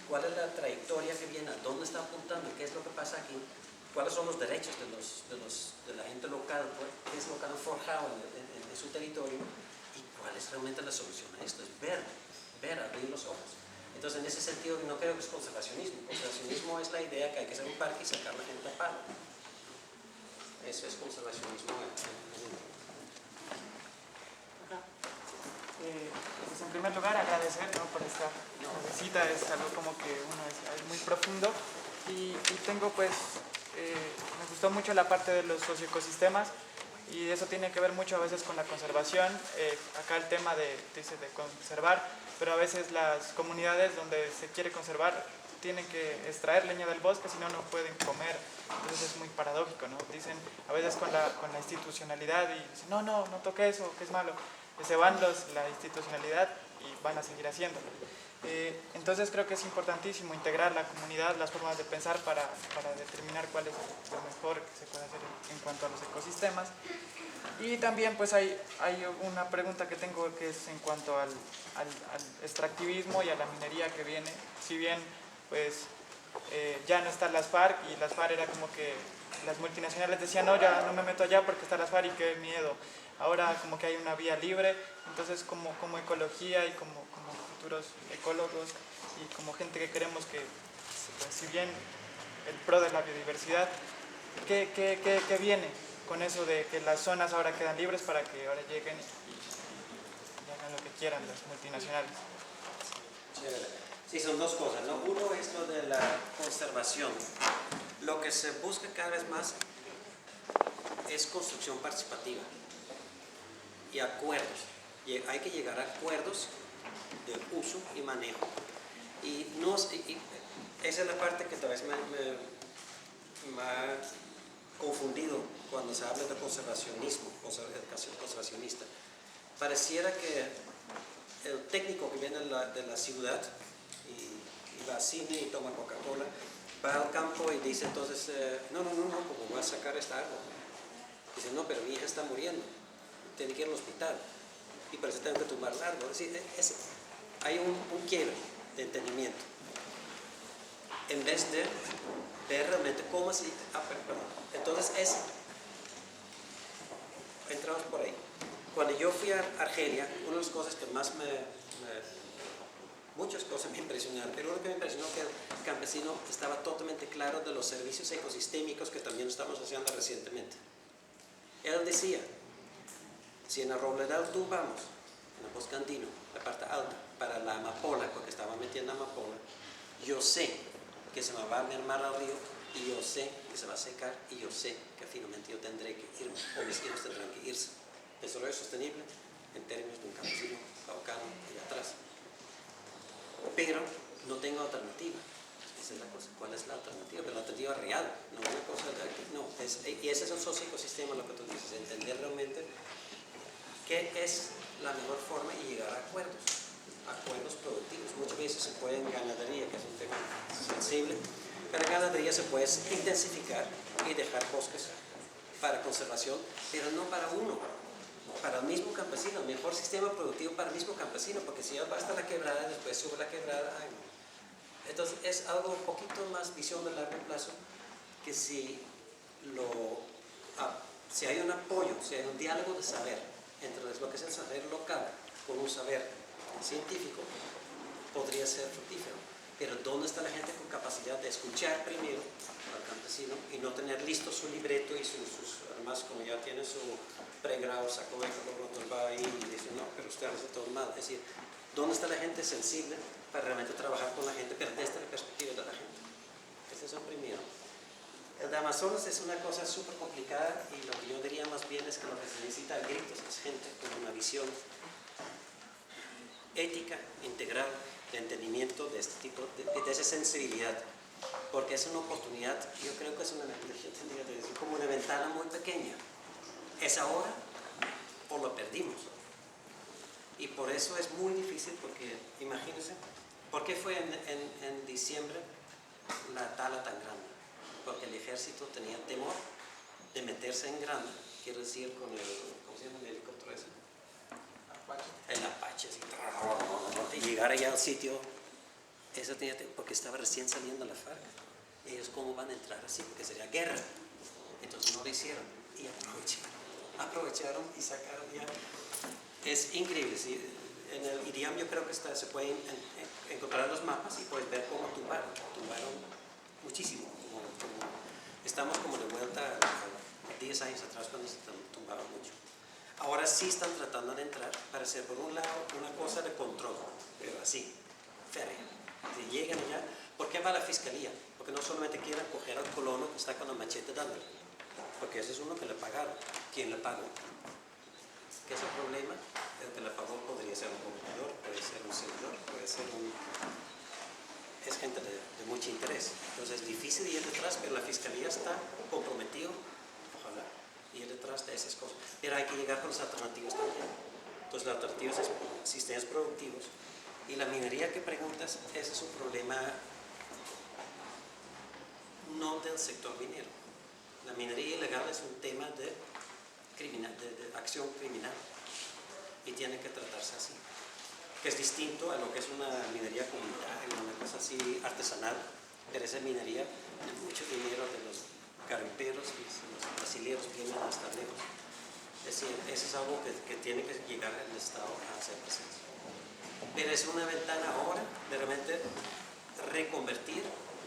Speaker 1: cuál es la trayectoria que viene, a dónde está apuntando, qué es lo que pasa aquí, cuáles son los derechos de la gente local, qué es lo que han forjado en su territorio y cuál es realmente la solución a esto. Es ver, abrir los ojos. Entonces, en ese sentido, no creo que es conservacionismo. Conservacionismo es la idea que hay que hacer un parque y sacar a la gente a palo. Eso es conservacionismo.
Speaker 4: Pues en primer lugar agradecer, ¿no?, por esta visita, es algo como que uno es muy profundo y tengo pues, me gustó mucho la parte de los socioecosistemas y eso tiene que ver mucho a veces con la conservación, acá el tema de conservar, pero a veces las comunidades donde se quiere conservar tienen que extraer leña del bosque, si no, no pueden comer. Entonces es muy paradójico, ¿no? Dicen, a veces con la institucionalidad y dicen, no toque eso, que es malo. Se van la institucionalidad y van a seguir haciendo. Entonces creo que es importantísimo integrar la comunidad, las formas de pensar para determinar cuál es lo mejor que se puede hacer en cuanto a los ecosistemas. Y también pues hay una pregunta que tengo que es en cuanto al extractivismo y a la minería que viene. Si bien pues ya no están las FARC, y las FARC era como que las multinacionales decían no, ya no me meto allá porque está las FARC y qué miedo. Ahora como que hay una vía libre, entonces como ecología y como futuros ecólogos y como gente que queremos que, pues, si bien el pro de la biodiversidad, ¿qué viene con eso de que las zonas ahora quedan libres para que ahora lleguen y hagan lo que quieran las multinacionales?
Speaker 1: Sí, son dos cosas, ¿no? Uno es lo de la conservación. Lo que se busca cada vez más es construcción participativa y acuerdos. Y hay que llegar a acuerdos de uso y manejo. Y esa es la parte que tal vez me ha confundido cuando se habla de conservacionismo, educación conservacionista. Pareciera que el técnico que viene de la ciudad y va al cine y toma Coca-Cola, va al campo y dice entonces, no, ¿cómo voy a sacar esta árbol? Dice, no, pero mi hija está muriendo, tiene que ir al hospital y por eso tengo que tumbar el árbol. Es decir, hay un quiebre de entendimiento en vez de ver realmente cómo se... Entonces entramos por ahí. Cuando yo fui a Argelia, una de las cosas que más muchas cosas me impresionaron, pero lo que me impresionó es que el campesino estaba totalmente claro de los servicios ecosistémicos que también estamos haciendo recientemente. Él decía, si en el Robledal tumbamos, en el bosque andino, la parte alta, para la amapola, porque estaba metiendo amapola, yo sé que se me va a mermar al río y yo sé que se va a secar y yo sé que finalmente yo tendré que irme o mis hijos tendrán que irse. Desarrollo sostenible en términos de un campesino caucano y atrás. Pero no tengo alternativa. Esa es la cosa. ¿Cuál es la alternativa? Pero la alternativa real, no una cosa de aquí. No, y ese es el socioecosistema, lo que tú dices, entender realmente qué es la mejor forma y llegar a acuerdos productivos. Muchas veces se puede en ganadería, que es un tema sensible, pero en ganadería se puede intensificar y dejar bosques para conservación, pero no para uno, para el mismo campesino, el mejor sistema productivo para el mismo campesino, porque si ya va hasta la quebrada, después sube la quebrada, ay, no. Entonces es algo un poquito más visión de largo plazo, que si hay un apoyo, si hay un diálogo de saber entre lo que es el saber local con un saber científico, podría ser fructífero. Pero ¿dónde está la gente con capacidad de escuchar primero al campesino y no tener listo su libreto y además como ya tiene su pregrado, sacó el otro va ahí y dice, no, pero usted hace todo mal? Es decir, ¿dónde está la gente sensible para realmente trabajar con la gente, pero desde la perspectiva de la gente? Ese es el primero. El de Amazonas es una cosa súper complicada y lo que yo diría más bien es que lo que se necesita a gritos es gente con una visión ética, integral, de entendimiento de este tipo, de esa sensibilidad, porque es una oportunidad, yo creo que es como una ventana muy pequeña. Es ahora o lo perdimos. Y por eso es muy difícil, porque imagínense, ¿por qué fue en diciembre la tala tan grande? Porque el ejército tenía temor de meterse en grande, quiero decir, con ¿cómo se llama el helicóptero ese? El Apache, así, y llegar allá al sitio, eso tenía porque estaba recién saliendo la FARC. Ellos cómo van a entrar así, porque sería guerra. Entonces no lo hicieron y aprovecharon y sacaron ya. Es increíble, ¿sí? En el IDIAM yo creo que se pueden encontrar los mapas y puedes ver cómo tumbaron muchísimo. Estamos como de vuelta a 10 años atrás cuando se tumbaron mucho. Ahora sí están tratando de entrar para hacer por un lado una cosa de control, pero así, férrea. Si llegan allá, ¿por qué va la fiscalía? Porque no solamente quieren coger al colono que está con la machete dándole, porque ese es uno que le pagaron. ¿Quién le pagó? ¿Qué es el problema? El que le pagó podría ser un gobernador, puede ser un senador, puede ser es gente de mucho interés. Entonces es difícil ir detrás, pero la fiscalía está comprometido, ojalá, ir detrás de esas cosas. Pero hay que llegar con las alternativas también. Entonces las alternativas es sistemas productivos Y la minería que preguntas, ese es un problema no del sector minero. La minería ilegal es un tema de acción criminal y tiene que tratarse así, que es distinto a lo que es una minería comunitaria, una cosa así artesanal, pero esa minería de mucho dinero de los garimperos y los brasileños vienen hasta lejos. Es decir, eso es algo que tiene que llegar el Estado a hacer presencia. Pero es una ventana ahora de realmente reconvertir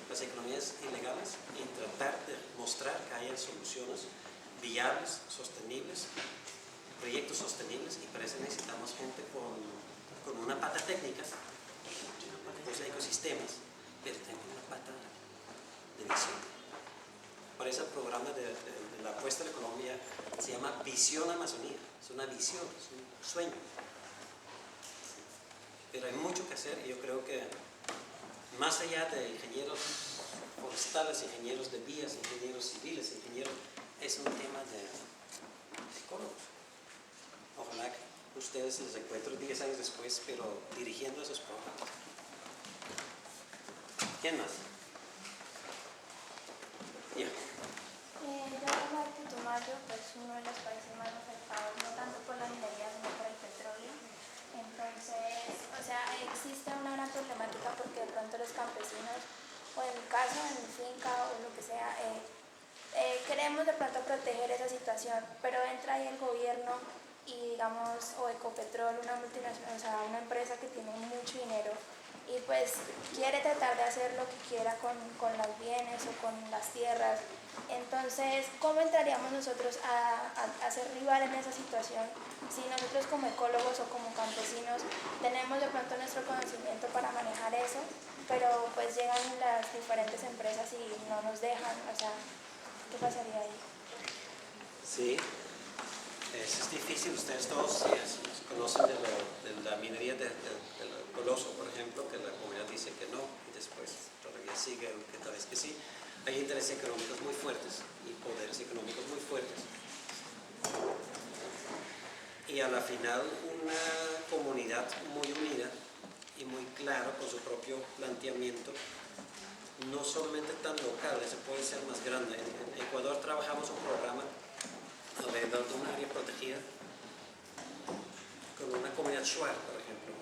Speaker 1: las economías ilegales y tratar de mostrar que haya soluciones viables, sostenibles, proyectos sostenibles, y para eso necesitamos gente con una pata técnica, los ecosistemas, pero también una pata de visión. Por eso el programa de la apuesta de la Colombia se llama Visión Amazonía. Es una visión, es un sueño. Pero hay mucho que hacer y yo creo que más allá de ingenieros forestales, ingenieros de vías, ingenieros civiles, es un tema de psicólogos. Ojalá que ustedes se encuentren 10 años después, pero dirigiendo esos programas. ¿Quién más? Ya.
Speaker 5: Yo como de Putumayo, pues uno de los países más afectados, no tanto por la minería, sino por el petróleo. Entonces, o sea, existe una gran problemática porque de pronto los campesinos, o en mi caso, en mi finca o lo que sea, queremos de pronto proteger esa situación, pero entra ahí el gobierno y digamos, o Ecopetrol, una multinacional, o sea, una empresa que tiene mucho dinero y pues quiere tratar de hacer lo que quiera con los bienes o con las tierras. Entonces, ¿cómo entraríamos nosotros a ser rival en esa situación si nosotros como ecólogos o como campesinos tenemos de pronto nuestro conocimiento para manejar eso, pero pues llegan las diferentes empresas y no nos dejan? O sea, ¿qué pasaría ahí?
Speaker 1: Sí, es difícil. Ustedes todos conocen de la minería del Coloso, por ejemplo, que la comunidad dice que no y después todavía sigue, que tal vez que sí. Hay intereses económicos muy fuertes y poderes económicos muy fuertes. Y a la final una comunidad muy unida y muy clara con su propio planteamiento, no solamente tan local, ese puede ser más grande. En Ecuador trabajamos un programa alrededor de un área protegida con una comunidad Shuar, por ejemplo,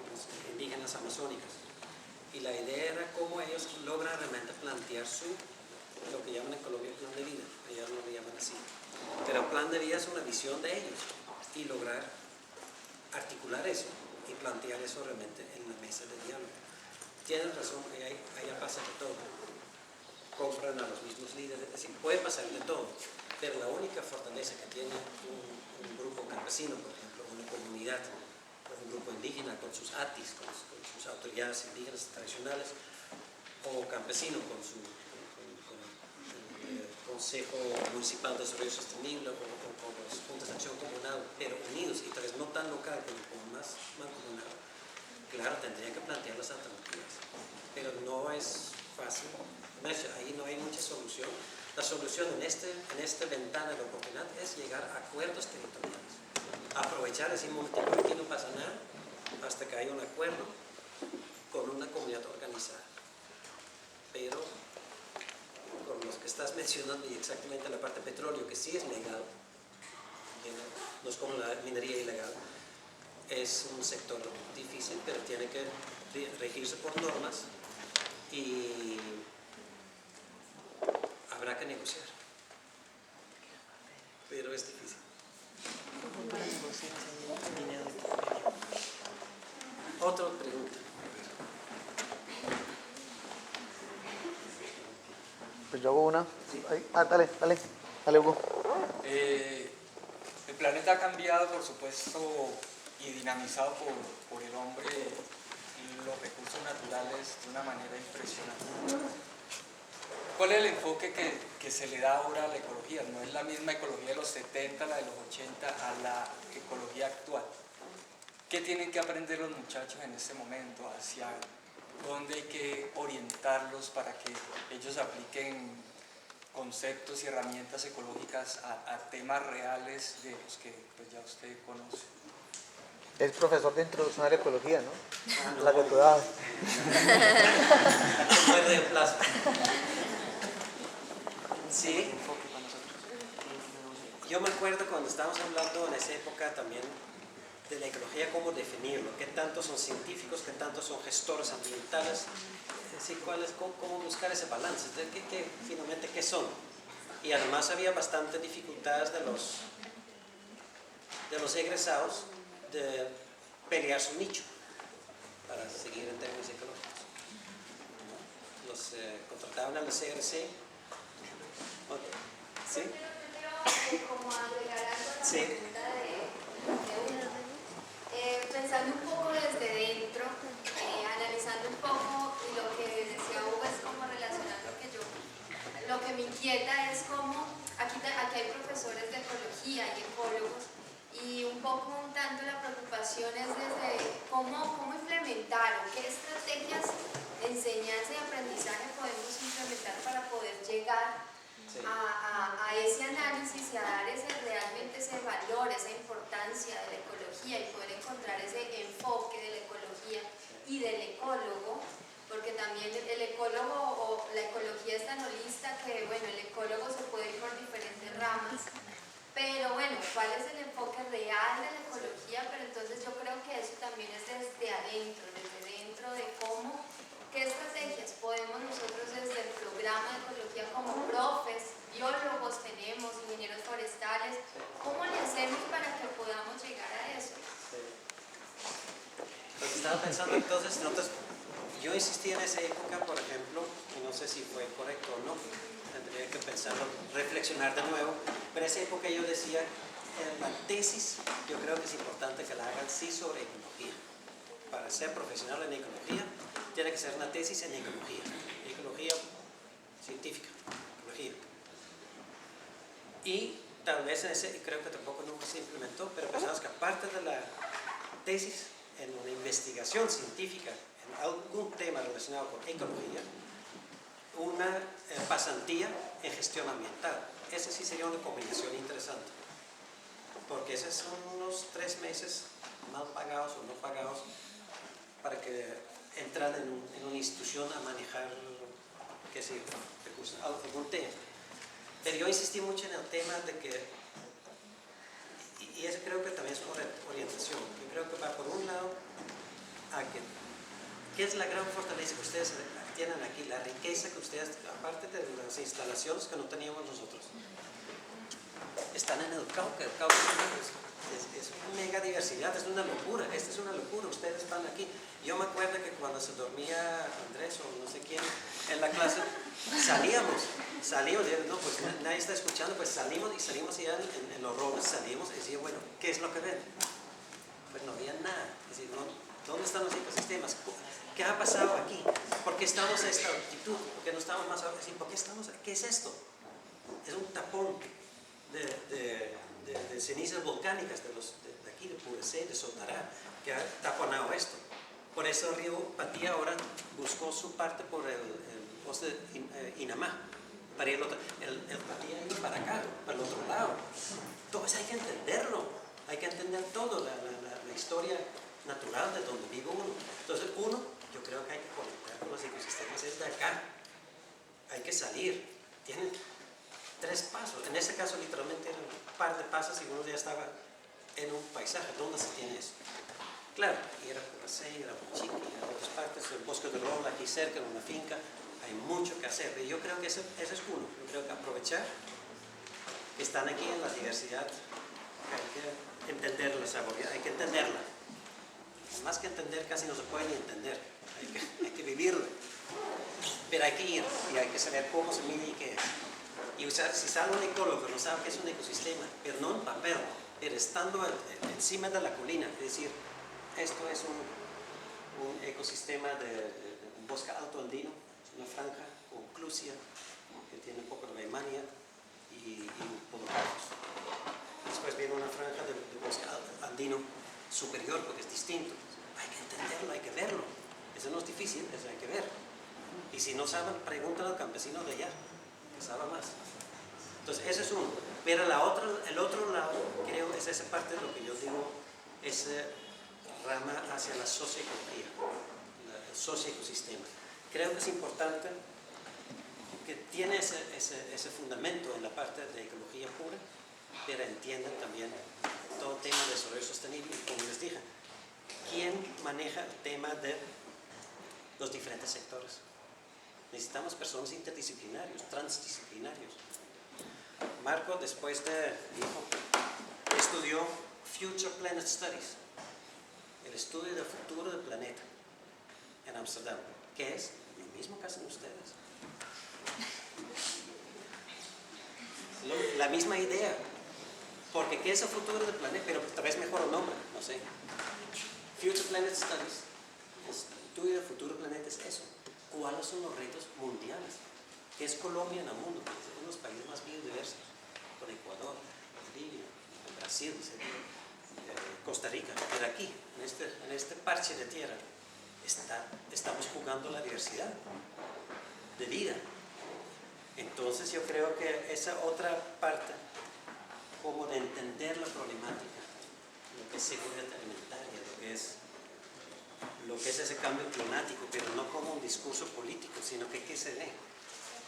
Speaker 1: indígenas amazónicas. Y la idea era cómo ellos logran realmente plantear lo que llaman en Colombia plan de vida, ellos no lo llaman así. Pero el plan de vida es una visión de ellos y lograr articular eso y plantear eso realmente en la mesa de diálogo. Tienen razón, allá pasa de todo. Compran a los mismos líderes, es decir, puede pasar de todo, pero la única fortaleza que tiene un grupo campesino, por ejemplo, una comunidad, un grupo indígena con sus ATIs, con sus autoridades indígenas tradicionales, o campesino con el Consejo Municipal de Desarrollo Sostenible o con los puntos de acción comunal, pero unidos y tal vez no tan local como más mancomunado. Claro, tendría que plantear las alternativas, pero no es fácil. Ahí no hay mucha solución. La solución en esta ventana de oportunidad es llegar a acuerdos territoriales. Aprovechar ese momento, aquí no pasa nada hasta que haya un acuerdo con una comunidad organizada. Pero con los que estás mencionando y exactamente la parte de petróleo, que sí es legal, no es como la minería ilegal, es un sector difícil, pero tiene que regirse por normas y habrá que negociar. Pero es difícil. Otra pregunta.
Speaker 6: Pues yo hago una. Dale, Hugo.
Speaker 7: El planeta ha cambiado, por supuesto, y dinamizado por el hombre los recursos naturales de una manera impresionante. ¿Cuál es el enfoque que se le da ahora a la ecología? No es la misma ecología de los 70, la de los 80, a la ecología actual. ¿Qué tienen que aprender los muchachos en este momento? ¿Hacia dónde hay que orientarlos para que ellos apliquen conceptos y herramientas ecológicas a temas reales de los que pues, ya usted conoce?
Speaker 6: Es profesor de introducción a la ecología, ¿no?
Speaker 1: Ah, no.
Speaker 6: La que tú dabas.
Speaker 1: Muerde en plazo. Sí. Yo me acuerdo cuando estábamos hablando en esa época también de la ecología, cómo definirlo, qué tanto son científicos, qué tanto son gestores ambientales, sí, cómo buscar ese balance, finalmente qué son. Y además había bastante dificultades de los egresados de pelear su nicho para seguir en términos ecológicos. Los contrataban a la CRC. ¿Sí?
Speaker 8: Como agregar algo a la
Speaker 1: Sí.
Speaker 8: pregunta de uno. Pensando un poco desde dentro, analizando un poco, y lo que decía Hugo es como relacionar lo que me inquieta es como, aquí hay profesores de ecología y ecólogos, y un tanto la preocupación es desde cómo implementar, o qué estrategias de enseñanza y aprendizaje podemos implementar para poder llegar a ese análisis y a dar realmente ese valor, esa importancia de la ecología y poder encontrar ese enfoque de la ecología y del ecólogo, porque también el ecólogo o la ecología es tan holista que, bueno, el ecólogo se puede ir por diferentes ramas, pero bueno, ¿cuál es el enfoque real de la ecología? Pero entonces yo creo que eso también es desde adentro, de cómo, qué estrategias podemos nosotros desde el programa de ecología como profes, biólogos tenemos, ingenieros forestales, ¿cómo le hacemos para que podamos llegar a eso?
Speaker 1: Pues estaba pensando entonces, yo insistí en esa época, por ejemplo, y no sé si fue correcto o no, tendría que pensarlo, reflexionar de nuevo, pero en esa época yo decía, la tesis, yo creo que es importante que la hagan sí sobre ecología. Para ser profesional en ecología, tiene que ser una tesis en ecología científica, ecología. Y tal vez creo que tampoco nunca se implementó, pero pensamos que aparte de la tesis en una investigación científica en algún tema relacionado con ecología, una pasantía en gestión ambiental. Esa sí sería una combinación interesante, porque esos son unos 3 meses mal pagados o no pagados para que entran en una institución a manejar, qué sé yo, recursos, algún tema. Pero yo insistí mucho en el tema de que, y eso creo que también es orientación, yo creo que va por un lado a ¿qué es la gran fortaleza que ustedes tienen aquí? La riqueza que ustedes, aparte de las instalaciones que no teníamos nosotros, están en el Cauca. El Cauca es una mega diversidad, es una locura. Esta es una locura, ustedes están aquí. Yo me acuerdo que cuando se dormía Andrés o no sé quién en la clase, salíamos, y no, pues nadie está escuchando, pues salimos ya en los roles, salimos y decía, bueno, ¿qué es lo que ven? Pues no había nada. Es decir, ¿dónde están los ecosistemas? ¿Qué ha pasado aquí? ¿Por qué estamos a esta altitud? ¿Por qué no estamos más abajo? ¿Por qué estamos aquí? ¿Qué es esto? Es un tapón de cenizas volcánicas de aquí, de Purecé, de Sotará, que ha taponado esto. Por eso el río Patía ahora buscó su parte por el bosque de Inamá, para ir el Patía ha ido para acá, para el otro lado. Entonces hay que entenderlo, hay que entender todo, la historia natural de donde vive uno. Entonces yo creo que hay que conectar con los ecosistemas desde acá, hay que salir. Tienen 3 pasos, en ese caso literalmente eran un par de pasos y uno ya estaba en un paisaje. ¿Dónde se tiene eso? Claro, y era Purecé, era Mochiqui, era otras partes, el bosque de Rola aquí cerca, en una finca, hay mucho que hacer. Y yo creo que ese es uno, yo creo que aprovechar que están aquí en la diversidad, que hay que entenderla, hay que entenderla. Más que entender, casi no se puede ni entender, hay que vivirla. Pero hay que ir y hay que saber cómo se mide y qué. Y si sale un ecólogo que no sabe qué es un ecosistema, pero no en papel, pero estando encima de la colina, es decir, esto es un ecosistema de un bosque alto andino, una franja con clusia, que tiene un poco de Weimania y podocarpos. Después viene una franja de bosque andino superior, porque es distinto. Hay que entenderlo, hay que verlo. Eso no es difícil, eso hay que ver. Y si no saben, preguntan al campesino de allá, que sabe más. Entonces, ese es uno. Pero el otro lado, creo, es esa parte de lo que yo digo, es rama hacia la socioecología, el socioecosistema. Creo que es importante que tiene ese fundamento en la parte de ecología pura, pero entiendan también todo el tema de desarrollo sostenible y, como les dije, quién maneja el tema de los diferentes sectores. Necesitamos personas interdisciplinarios, transdisciplinarios. Marco, después estudió Future Planet Studies, el estudio del futuro del planeta, en Ámsterdam, que es lo mismo que hacen ustedes. La misma idea, porque ¿qué es el futuro del planeta? Pero tal vez mejor el nombre, no sé. Future Planet Studies, el estudio del futuro del planeta es eso. ¿Cuáles son los retos mundiales? ¿Qué es Colombia en el mundo? Es uno de los países más biodiversos, con Ecuador, Bolivia, Brasil, Costa Rica. Pero aquí, en este parche de tierra, estamos jugando la diversidad de vida. Entonces yo creo que esa otra parte, como de entender la problemática, lo que es seguridad alimentaria, lo que es ese cambio climático, pero no como un discurso político, sino que ¿qué se ve?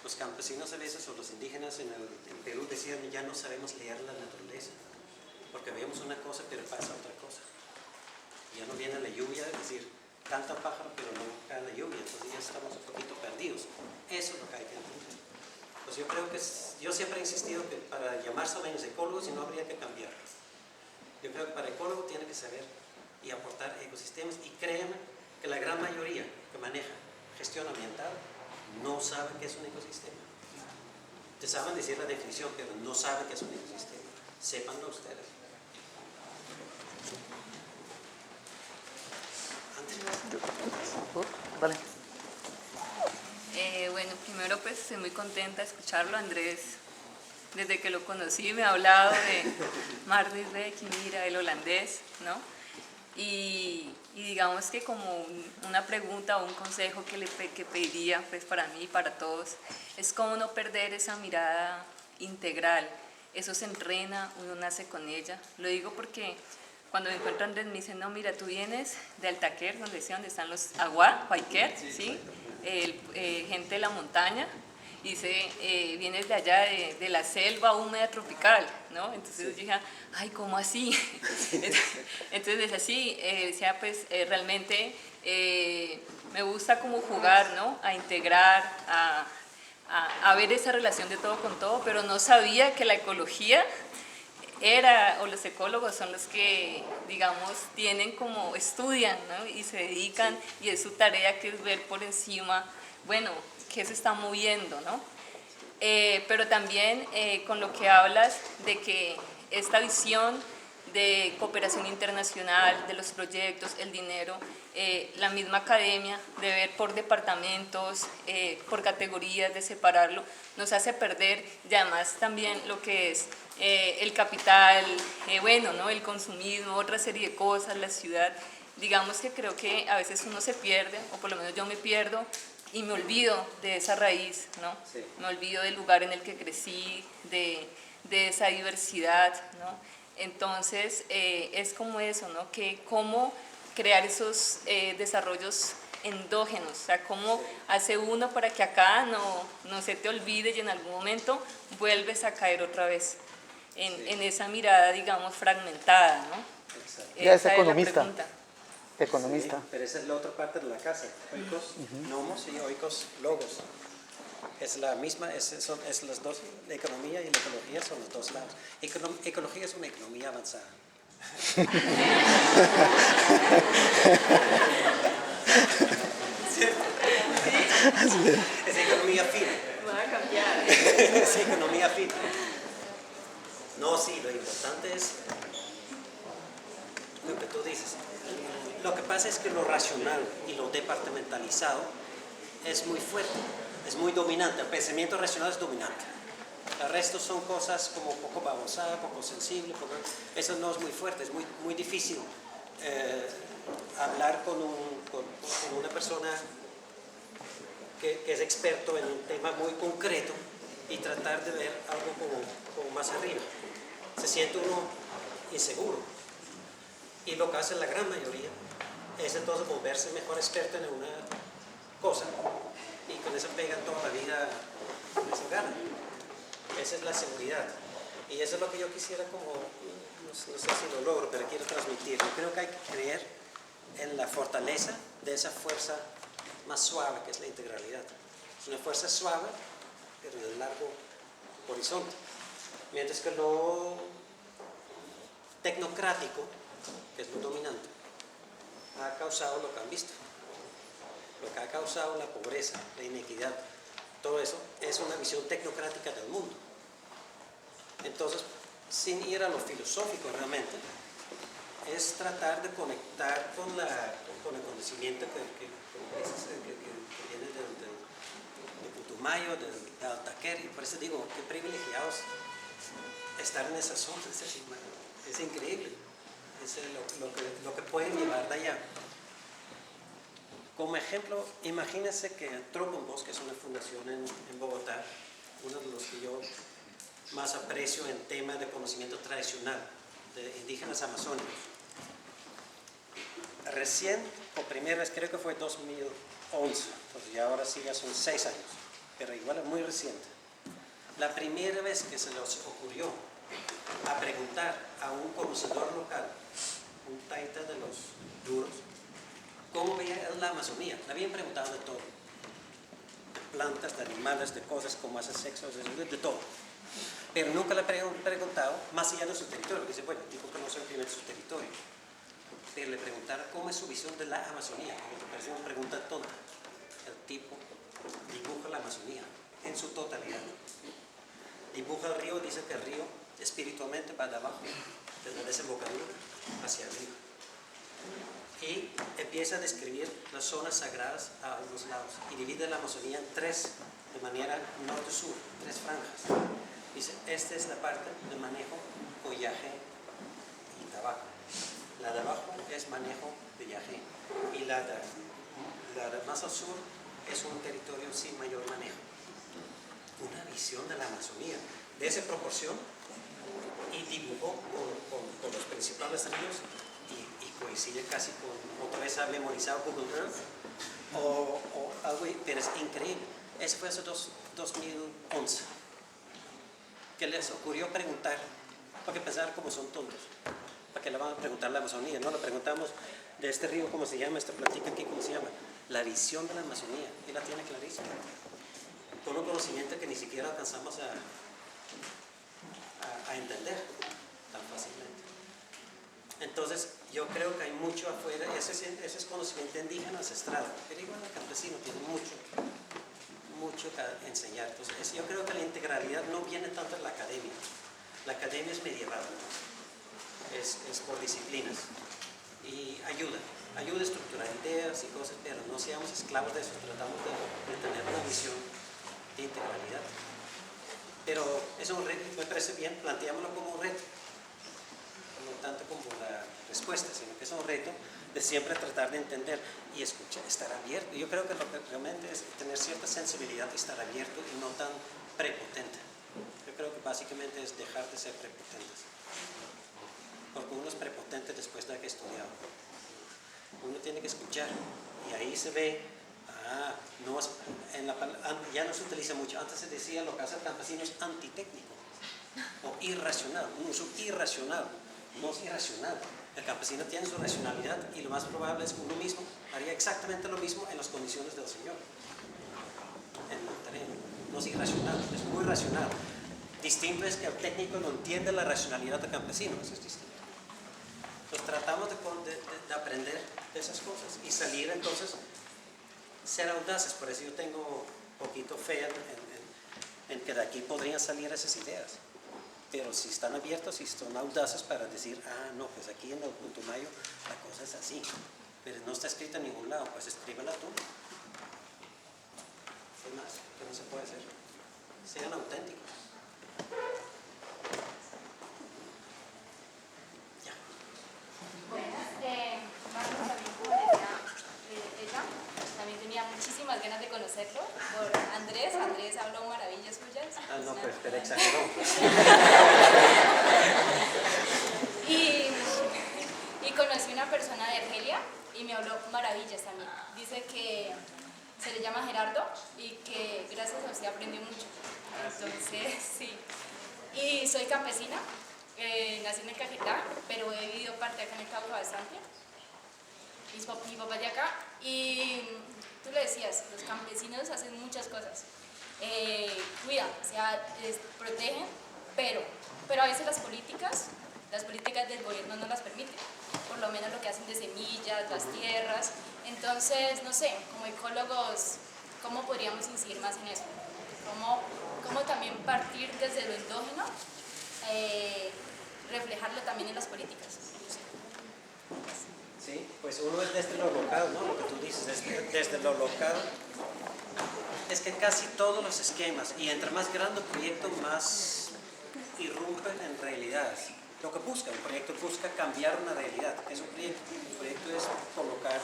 Speaker 1: Los campesinos a veces, o los indígenas en Perú decían, ya no sabemos leer la naturaleza, porque vemos una cosa pero pasa otra cosa. Ya no viene la lluvia, es decir, canta el pájaro pero no cae la lluvia, entonces ya estamos un poquito perdidos. Eso es lo que hay que entender. Pues yo creo que yo siempre he insistido que para llamarse a menos ecólogos no habría que cambiarlo. Yo creo que para ecólogo tiene que saber y aportar ecosistemas, y créanme que la gran mayoría que maneja gestión ambiental no sabe qué es un ecosistema. Te saben decir la definición, pero no saben qué es un ecosistema. Sépanlo ustedes.
Speaker 6: Vale.
Speaker 9: Bueno, primero pues estoy muy contenta de escucharlo. Andrés, desde que lo conocí me ha hablado de Marlis Beck y mira, el holandés, ¿no? Y digamos que como una pregunta o un consejo que pediría pues para mí y para todos es cómo no perder esa mirada integral. Eso se entrena, uno nace con ella. Lo digo porque cuando me encuentro Andrés me dicen, no, mira, tú vienes de Altaquer, donde están los Aguá, Huayquer, ¿sí? Gente de la montaña, y dice, vienes de allá, de la selva húmeda tropical, ¿no? Entonces yo dije, ay, ¿cómo así? Entonces decía, sí, decía, pues realmente me gusta como jugar, ¿no? A integrar, a ver esa relación de todo con todo, pero no sabía que la ecología o los ecólogos son los que, digamos, estudian, ¿no? Y se dedican, y es su tarea que es ver por encima, bueno, qué se está moviendo, ¿no? Pero también con lo que hablas de que esta visión de cooperación internacional, de los proyectos, el dinero, la misma academia, de ver por departamentos, por categorías, de separarlo, nos hace perder, y además también lo que es el capital, bueno, ¿no? El consumismo, otra serie de cosas, la ciudad. Digamos que creo que a veces uno se pierde, o por lo menos yo me pierdo, y me olvido de esa raíz, ¿no? Sí. Me olvido del lugar en el que crecí, de esa diversidad, ¿no? Entonces, es como eso, ¿no? Que cómo crear esos desarrollos endógenos, o sea, cómo hace uno para que acá no se te olvide y en algún momento vuelves a caer otra vez en esa mirada, digamos, fragmentada, ¿no?
Speaker 1: Exacto.
Speaker 6: Ya es economista. Economista.
Speaker 1: Sí, pero esa es la otra parte de la casa. Oikos, nomos y oikos, logos. Es la misma, es las dos, la economía y la ecología son los dos lados. Ecología es una economía avanzada. Es economía fina.
Speaker 9: Va a cambiar.
Speaker 1: Es economía fina. No, sí, lo importante es lo que tú dices. Lo que pasa es que lo racional y lo departamentalizado es muy fuerte, es muy dominante. El pensamiento racional es dominante. El resto son cosas como poco babosada, poco sensible, eso no es muy fuerte, es muy difícil hablar con una persona que es experto en un tema muy concreto y tratar de ver algo como más arriba. Se siente uno inseguro. Y lo que hace la gran mayoría es entonces volverse mejor experto en una cosa y con eso pegan toda la vida, con eso ganan. Esa es la seguridad. Y eso es lo que yo quisiera como, no sé si lo logro, pero quiero transmitir. Yo creo que hay que creer en la fortaleza de esa fuerza más suave que es la integralidad. Es una fuerza suave, pero de largo horizonte. Mientras que lo tecnocrático, que es lo dominante, ha causado lo que han visto. Lo que ha causado la pobreza, la inequidad, todo eso es una visión tecnocrática del mundo. Entonces, sin ir a lo filosófico realmente, es tratar de conectar con el conocimiento que viene de Putumayo, de Altaquer, y por eso digo, qué privilegiados estar en esa zona, es increíble, es lo que pueden llevar de allá. Como ejemplo, imagínense que Trópombos, que es una fundación en Bogotá, uno de los que yo más aprecio en temas de conocimiento tradicional de indígenas amazónicos. Recién, por primera vez, creo que fue 2011, entonces ya ahora sí ya son 6 años, pero igual es muy reciente. La primera vez que se les ocurrió a preguntar a un conocedor local, un taita de los duros, cómo veía la Amazonía. Le habían preguntado de todo, de plantas, de animales, de cosas, cómo hace sexo, de todo. Pero nunca le habían preguntado más allá de su territorio. Dice, bueno, el tipo conoce primero su territorio. Pero le preguntaron cómo es su visión de la Amazonía, que me parece una pregunta tonta. El tipo dibuja la Amazonía en su totalidad. Dibuja el río, dice que el río espiritualmente va de abajo, desde la desembocadura hacia arriba. Y empieza a describir las zonas sagradas a los lados y divide la Amazonía en 3 de manera norte-sur, 3 franjas. Dice, esta es la parte de manejo, follaje y tabaco. La de abajo es manejo de yagé y la de más al sur es un territorio sin mayor manejo. Una visión de la Amazonía de esa proporción, y dibujó con los principales ríos y coincide casi con, otra vez ha memorizado Google Earth o algo, pero es increíble. Eso fue hace 2011 que les ocurrió preguntar, porque pensaron como son tontos, para que le van a preguntar la Amazonía, no le preguntamos de este río cómo se llama, esta platica aquí cómo se llama, la visión de la Amazonía, y la tiene clarísima, con un conocimiento que ni siquiera alcanzamos a entender tan fácilmente. Entonces yo creo que hay mucho afuera, ese es conocimiento indígena ancestral, pero igual el campesino tiene mucho que enseñar. Entonces yo creo que la integralidad no viene tanto de la academia es medieval, es por disciplinas y ayuda a estructurar ideas y cosas, pero no seamos esclavos de eso, tratamos de tener una visión de integralidad. Pero es un reto, me parece bien, planteámoslo como un reto, no tanto como la respuesta, sino que es un reto de siempre tratar de entender y escuchar, estar abierto. Yo creo que lo que realmente es tener cierta sensibilidad y estar abierto y no tan prepotente. Yo creo que básicamente es dejar de ser prepotentes. Porque uno es prepotente después de que ha estudiado. Uno tiene que escuchar y ahí se ve, no es, ya no se utiliza mucho. Antes se decía lo que hace el campesino es antitécnico o irracional, un uso irracional, no es irracional. El campesino tiene su racionalidad y lo más probable es que uno mismo haría exactamente lo mismo en las condiciones del Señor, en el terreno. No es irracional, es muy racional. Distinto es que el técnico no entiende la racionalidad del campesino, eso es distinto. Entonces tratamos de aprender de esas cosas y salir entonces, ser audaces. Por eso yo tengo un poquito fe en que de aquí podrían salir esas ideas. Pero si están abiertos y son audaces para decir, no, pues aquí en el Putumayo la cosa es así, pero no está escrita en ningún lado, pues escríbela tú. ¿Qué más? ¿Qué no se puede hacer? Sean auténticos. Ya.
Speaker 3: Bueno, Marcos también, como decía ella, también tenía muchísimas ganas de conocerlo por Andrés. Andrés habló maravillas suyas.
Speaker 1: No, pues, pero exageró.
Speaker 3: Y conocí una persona de Argelia y me habló maravillas también. Dice que se le llama Gerardo y que gracias a usted aprendió mucho. Entonces, sí. Y soy campesina, nací en el Caquetá, pero he vivido parte acá en el Cauca bastante. Mi papá es de acá y tú le decías, los campesinos hacen muchas cosas. Cuidan, o sea, protegen, pero a veces las políticas del gobierno no las permiten, por lo menos lo que hacen de semillas, las tierras. Entonces, no sé, como ecólogos, ¿cómo podríamos incidir más en eso? ¿Cómo también partir desde lo endógeno, reflejarlo también en las políticas?
Speaker 1: Sí, pues uno es desde lo local, ¿no? Lo que tú dices, desde lo local. Es que casi todos los esquemas, y entre más grande el proyecto, más irrumpen en realidades. Lo que busca, un proyecto busca cambiar una realidad. Es un proyecto. Un proyecto es colocar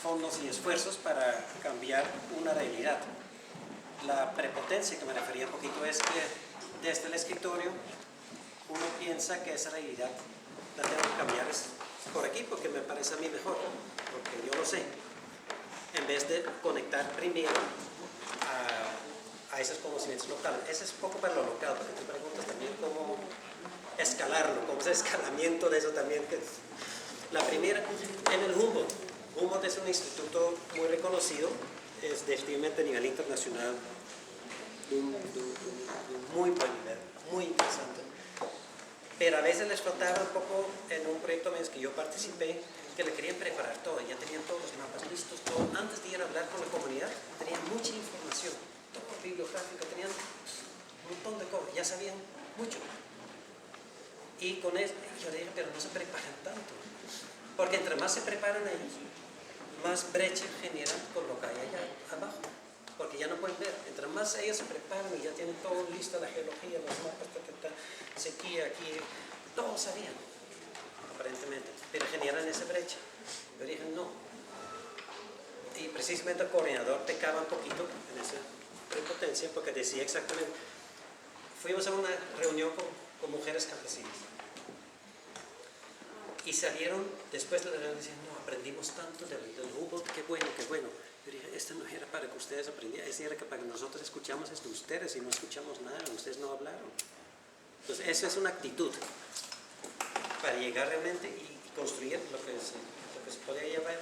Speaker 1: fondos y esfuerzos para cambiar una realidad. La prepotencia que me refería un poquito es que desde el escritorio uno piensa que esa realidad la tengo que cambiar por aquí porque me parece a mí mejor, porque yo lo sé. En vez de conectar primero a esos conocimientos locales. Ese es un poco para lo local, porque tú preguntas también cómo escalarlo, cómo es el escalamiento de eso también. Que la primera, en el Humboldt. Humboldt es un instituto muy reconocido, es definitivamente a nivel internacional, de un muy buen nivel, muy interesante. Pero a veces les faltaba un poco en un proyecto en el que yo participé, que le querían preparar todo, ya tenían todos los mapas listos, todo. Antes de ir a hablar con la comunidad, tenían mucha información, todo bibliográfico, tenían un montón de cosas, ya sabían mucho. Y con eso, yo le dije, pero no se preparan tanto, porque entre más se preparan ellos, más brecha generan con lo que hay allá abajo, porque ya no pueden ver. Entre más ellos se preparan y ya tienen todo listo, la geología, los mapas, sequía aquí, todos sabían, aparentemente, pero generan esa brecha. Yo dije, no. Y precisamente el coordinador pecaba un poquito en esa prepotencia, porque decía exactamente, fuimos a una reunión con mujeres campesinas, y salieron después de la reunión diciendo, no, aprendimos tanto del Humboldt, qué bueno, qué bueno. Yo dije, esto no era para que ustedes aprendieran, es era que para que nosotros escuchamos esto de ustedes y no escuchamos nada, ustedes no hablaron. Entonces, eso es una actitud para llegar realmente y construir lo que se podría llamar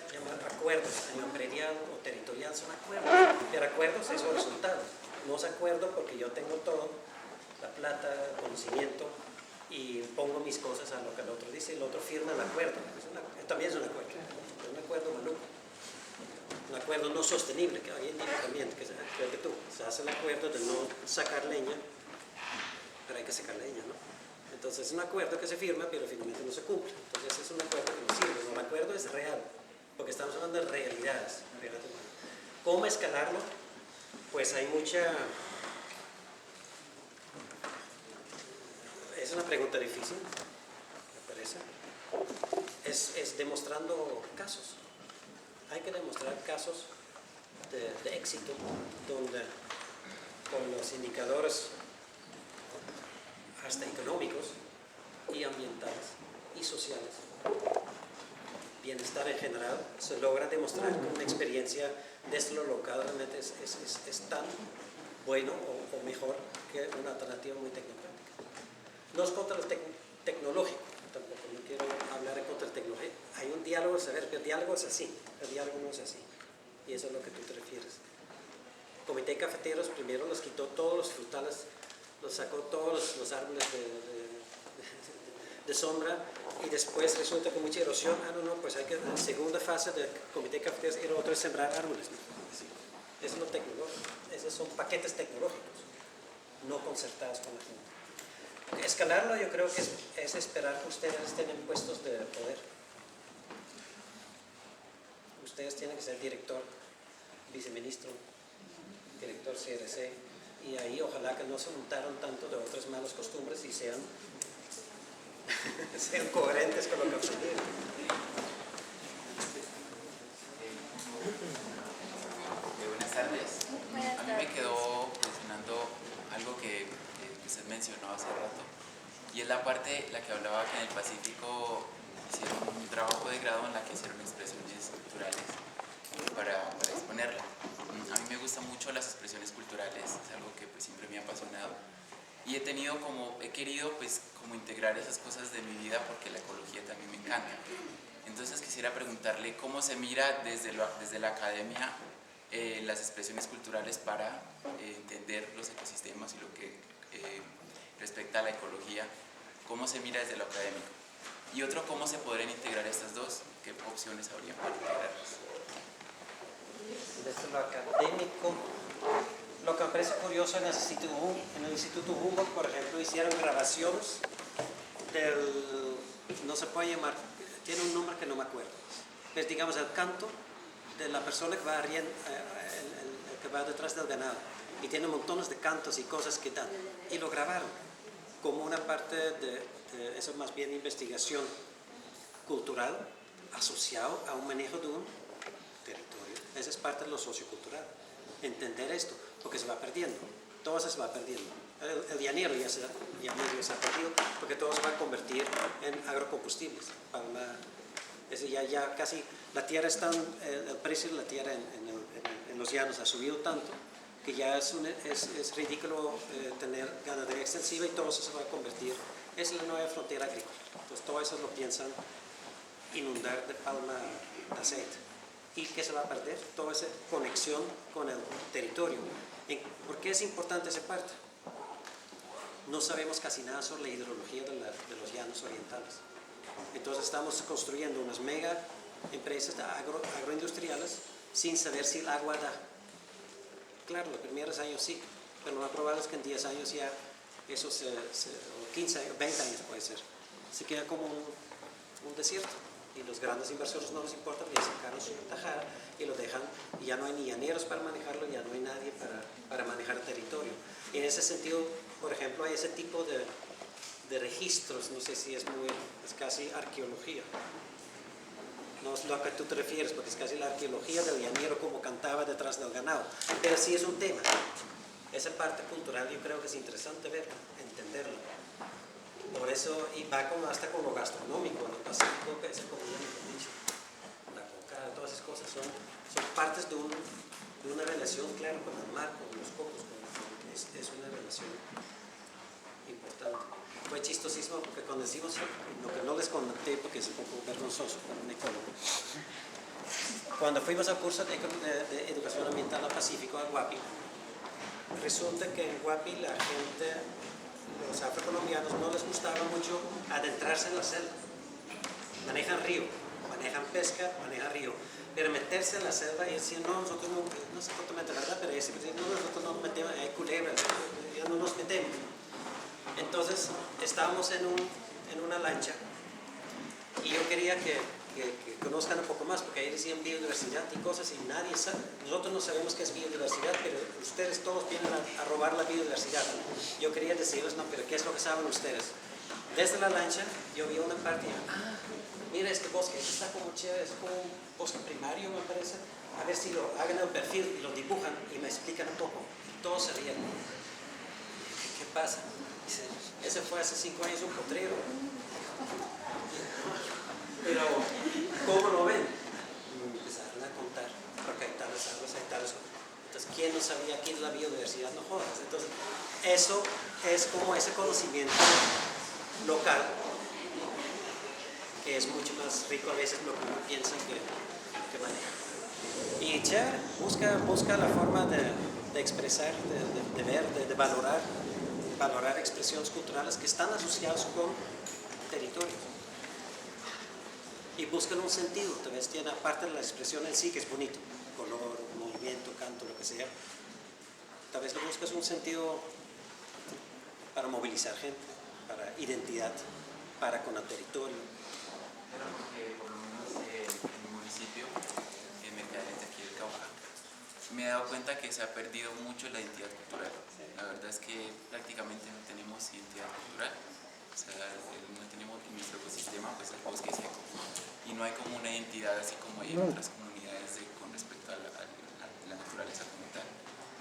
Speaker 1: acuerdos, en empresarial o territorial son acuerdos, pero acuerdos es un resultado, no es acuerdo porque yo tengo todo, la plata, el conocimiento, y pongo mis cosas a lo que el otro dice y el otro firma el acuerdo. También es un acuerdo, es un acuerdo maluco, un acuerdo no sostenible, que alguien dice también, creo que tú, se hace el acuerdo de no sacar leña, pero hay que sacar leña, ¿no? Entonces es un acuerdo que se firma, pero finalmente no se cumple. Entonces es un acuerdo que no sirve, no, el acuerdo es real, porque estamos hablando de realidades. ¿Cómo escalarlo? Pues hay mucha... Es una pregunta difícil, me parece. Es demostrando casos. Hay que demostrar casos de éxito donde con los indicadores hasta económicos y ambientales y sociales, bienestar en general, se logra demostrar que una experiencia desde lo local realmente es tan bueno o mejor que una alternativa muy tecnológica. No es contra el tecnológico, tampoco, no quiero hablar en contra del tecnológico. Hay un diálogo, saber que el diálogo es así, el diálogo no es así. Y eso es a lo que tú te refieres. El Comité de Cafeteros primero los quitó todos los frutales, los sacó todos los árboles de sombra, y después resulta que mucha erosión. No, pues hay que, en la segunda fase del Comité de Cafeteros, y lo otro es sembrar árboles, ¿no? Sí. Eso es lo tecnológico, esos son paquetes tecnológicos, no concertados con la gente. Escalarlo yo creo que es esperar que ustedes estén en puestos de poder. Ustedes tienen que ser director, viceministro, director CRC, y ahí ojalá que no se untaron tanto de otras malas costumbres y sean coherentes con lo que aprendieron.
Speaker 10: Buenas tardes. A mí me quedó mencionando algo que usted mencionó hace rato, y es la parte, la que hablaba que en el Pacífico hicieron un trabajo de grado en la que hicieron expresiones culturales para exponerla. A mí me gustan mucho las expresiones culturales, es algo que pues siempre me ha apasionado y he querido pues como integrar esas cosas de mi vida porque la ecología también me encanta. Entonces quisiera preguntarle cómo se mira desde la academia las expresiones culturales para entender los ecosistemas y lo que respecta a la ecología, cómo se mira desde lo académico. Y otro, cómo se podrían integrar estas dos, qué opciones habría para integrarlas.
Speaker 1: Desde lo académico, lo que me parece curioso en el Instituto Humboldt, por ejemplo, hicieron grabaciones del, no se puede llamar, tiene un nombre que no me acuerdo, pero digamos el canto de la persona que va, que va detrás del ganado, y tiene montones de cantos y cosas que dan, y lo grabaron como una parte de eso, más bien investigación cultural asociado a un manejo de un territorio. Esa es parte de lo sociocultural, entender esto, porque se va perdiendo, todo eso se va perdiendo. El llanero ya se ha perdido, porque todo se va a convertir en agrocombustibles. Ya casi, la tierra está, el precio de la tierra en los llanos ha subido tanto, que ya es ridículo tener ganadería extensiva y todo eso se va a convertir, es la nueva frontera agrícola. Entonces todo eso lo piensan inundar de palma de aceite. ¿Y qué se va a perder? Toda esa conexión con el territorio. ¿Por qué es importante esa parte? No sabemos casi nada sobre la hidrología de los llanos orientales. Entonces estamos construyendo unas mega empresas agroindustriales sin saber si el agua da. Claro, los primeros años sí, pero lo más probable es que en 10 años ya, eso o 15 años, 20 años puede ser, se queda como un desierto. Y los grandes inversores no les importa, porque ya sacaron su tajada y lo dejan, y ya no hay ni llaneros para manejarlo, ya no hay nadie para manejar el territorio. Y en ese sentido, por ejemplo, hay ese tipo de registros, no sé si es casi arqueología. No es lo que tú te refieres, porque es casi la arqueología del llanero como cantaba detrás del ganado. Pero sí es un tema. Esa parte cultural yo creo que es interesante verla, entenderla. Por eso, y va hasta con lo gastronómico, en el Pacífico, que es como ya hemos dicho, la coca, todas esas cosas son partes de una relación, claro, con el mar, con los cocos, es una relación importante. Fue chistosísimo porque cuando decimos lo que no les conté, porque es un poco vergonzoso para un ecólogo, cuando fuimos al curso de educación ambiental al Pacífico, a Guapi, resulta que en Guapi la gente, los afrocolombianos, no les gustaba mucho adentrarse en la selva. Manejan río, manejan pesca, manejan río, pero meterse en la selva y decir, no, nosotros no sé totalmente la verdad, pero ellos decían, no, nosotros no nos metemos, hay culebras, ya no nos metemos. Entonces estábamos en una lancha y yo quería que conozcan un poco más, porque ahí decían biodiversidad y cosas y nadie sabe. Nosotros no sabemos qué es biodiversidad, pero ustedes todos vienen a robar la biodiversidad. Yo quería decirles, no, pero ¿qué es lo que saben ustedes? Desde la lancha yo vi una parte y mira este bosque, este está como chévere, es como un bosque primario me parece. A ver si lo hagan el perfil y lo dibujan y me explican un poco. Todos se ríen. ¿Qué pasa? Dice, ese fue hace 5 años un potrero. Pero, ¿cómo lo ven? Empezaron a contar, porque hay tales árboles, hay tales. Entonces, ¿quién no sabía aquí de la biodiversidad? No jodas. Entonces, eso es como ese conocimiento local, que es mucho más rico a veces lo que uno piensa que maneja. Y chévere, busca la forma de expresar, de ver, de valorar expresiones culturales que están asociadas con territorios. Y buscan un sentido, tal vez tiene aparte de la expresión en sí, que es bonito, color, movimiento, canto, lo que sea, tal vez le buscas un sentido para movilizar gente, para identidad, para con el territorio.
Speaker 10: Pero porque por lo menos en mi municipio, en Mercaderes, aquí del Cauca, me he dado cuenta que se ha perdido mucho la identidad cultural. La verdad es que prácticamente no tenemos identidad cultural. O sea, no tenemos en nuestro ecosistema, pues el bosque es seco. Y no hay como una identidad así como hay en otras comunidades con respecto a la naturaleza como tal.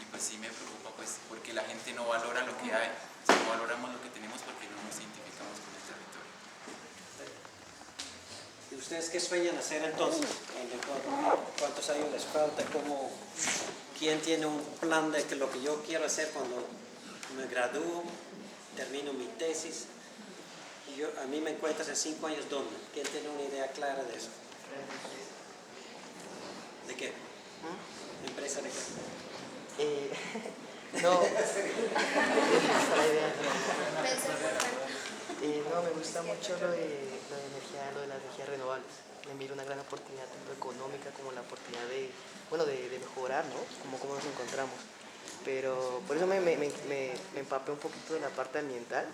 Speaker 10: Y pues sí me preocupa, pues, porque la gente no valora lo que hay. O sea, no valoramos lo que tenemos porque no nos identificamos con el territorio.
Speaker 1: ¿Ustedes qué sueñan hacer entonces? ¿Cuántos años les falta? ¿Quién tiene un plan de que lo que yo quiero hacer cuando me gradúo, termino mi tesis? Y a mí me encuentras en 5 años, ¿dónde? ¿Quién tiene una idea clara de eso? ¿De qué? ¿Empresa de qué?
Speaker 11: No. No, me gusta mucho lo de las energías renovables. Me miro una gran oportunidad tanto económica como la oportunidad de mejorar, ¿no? Cómo nos encontramos. Pero por eso me empapé un poquito de la parte ambiental,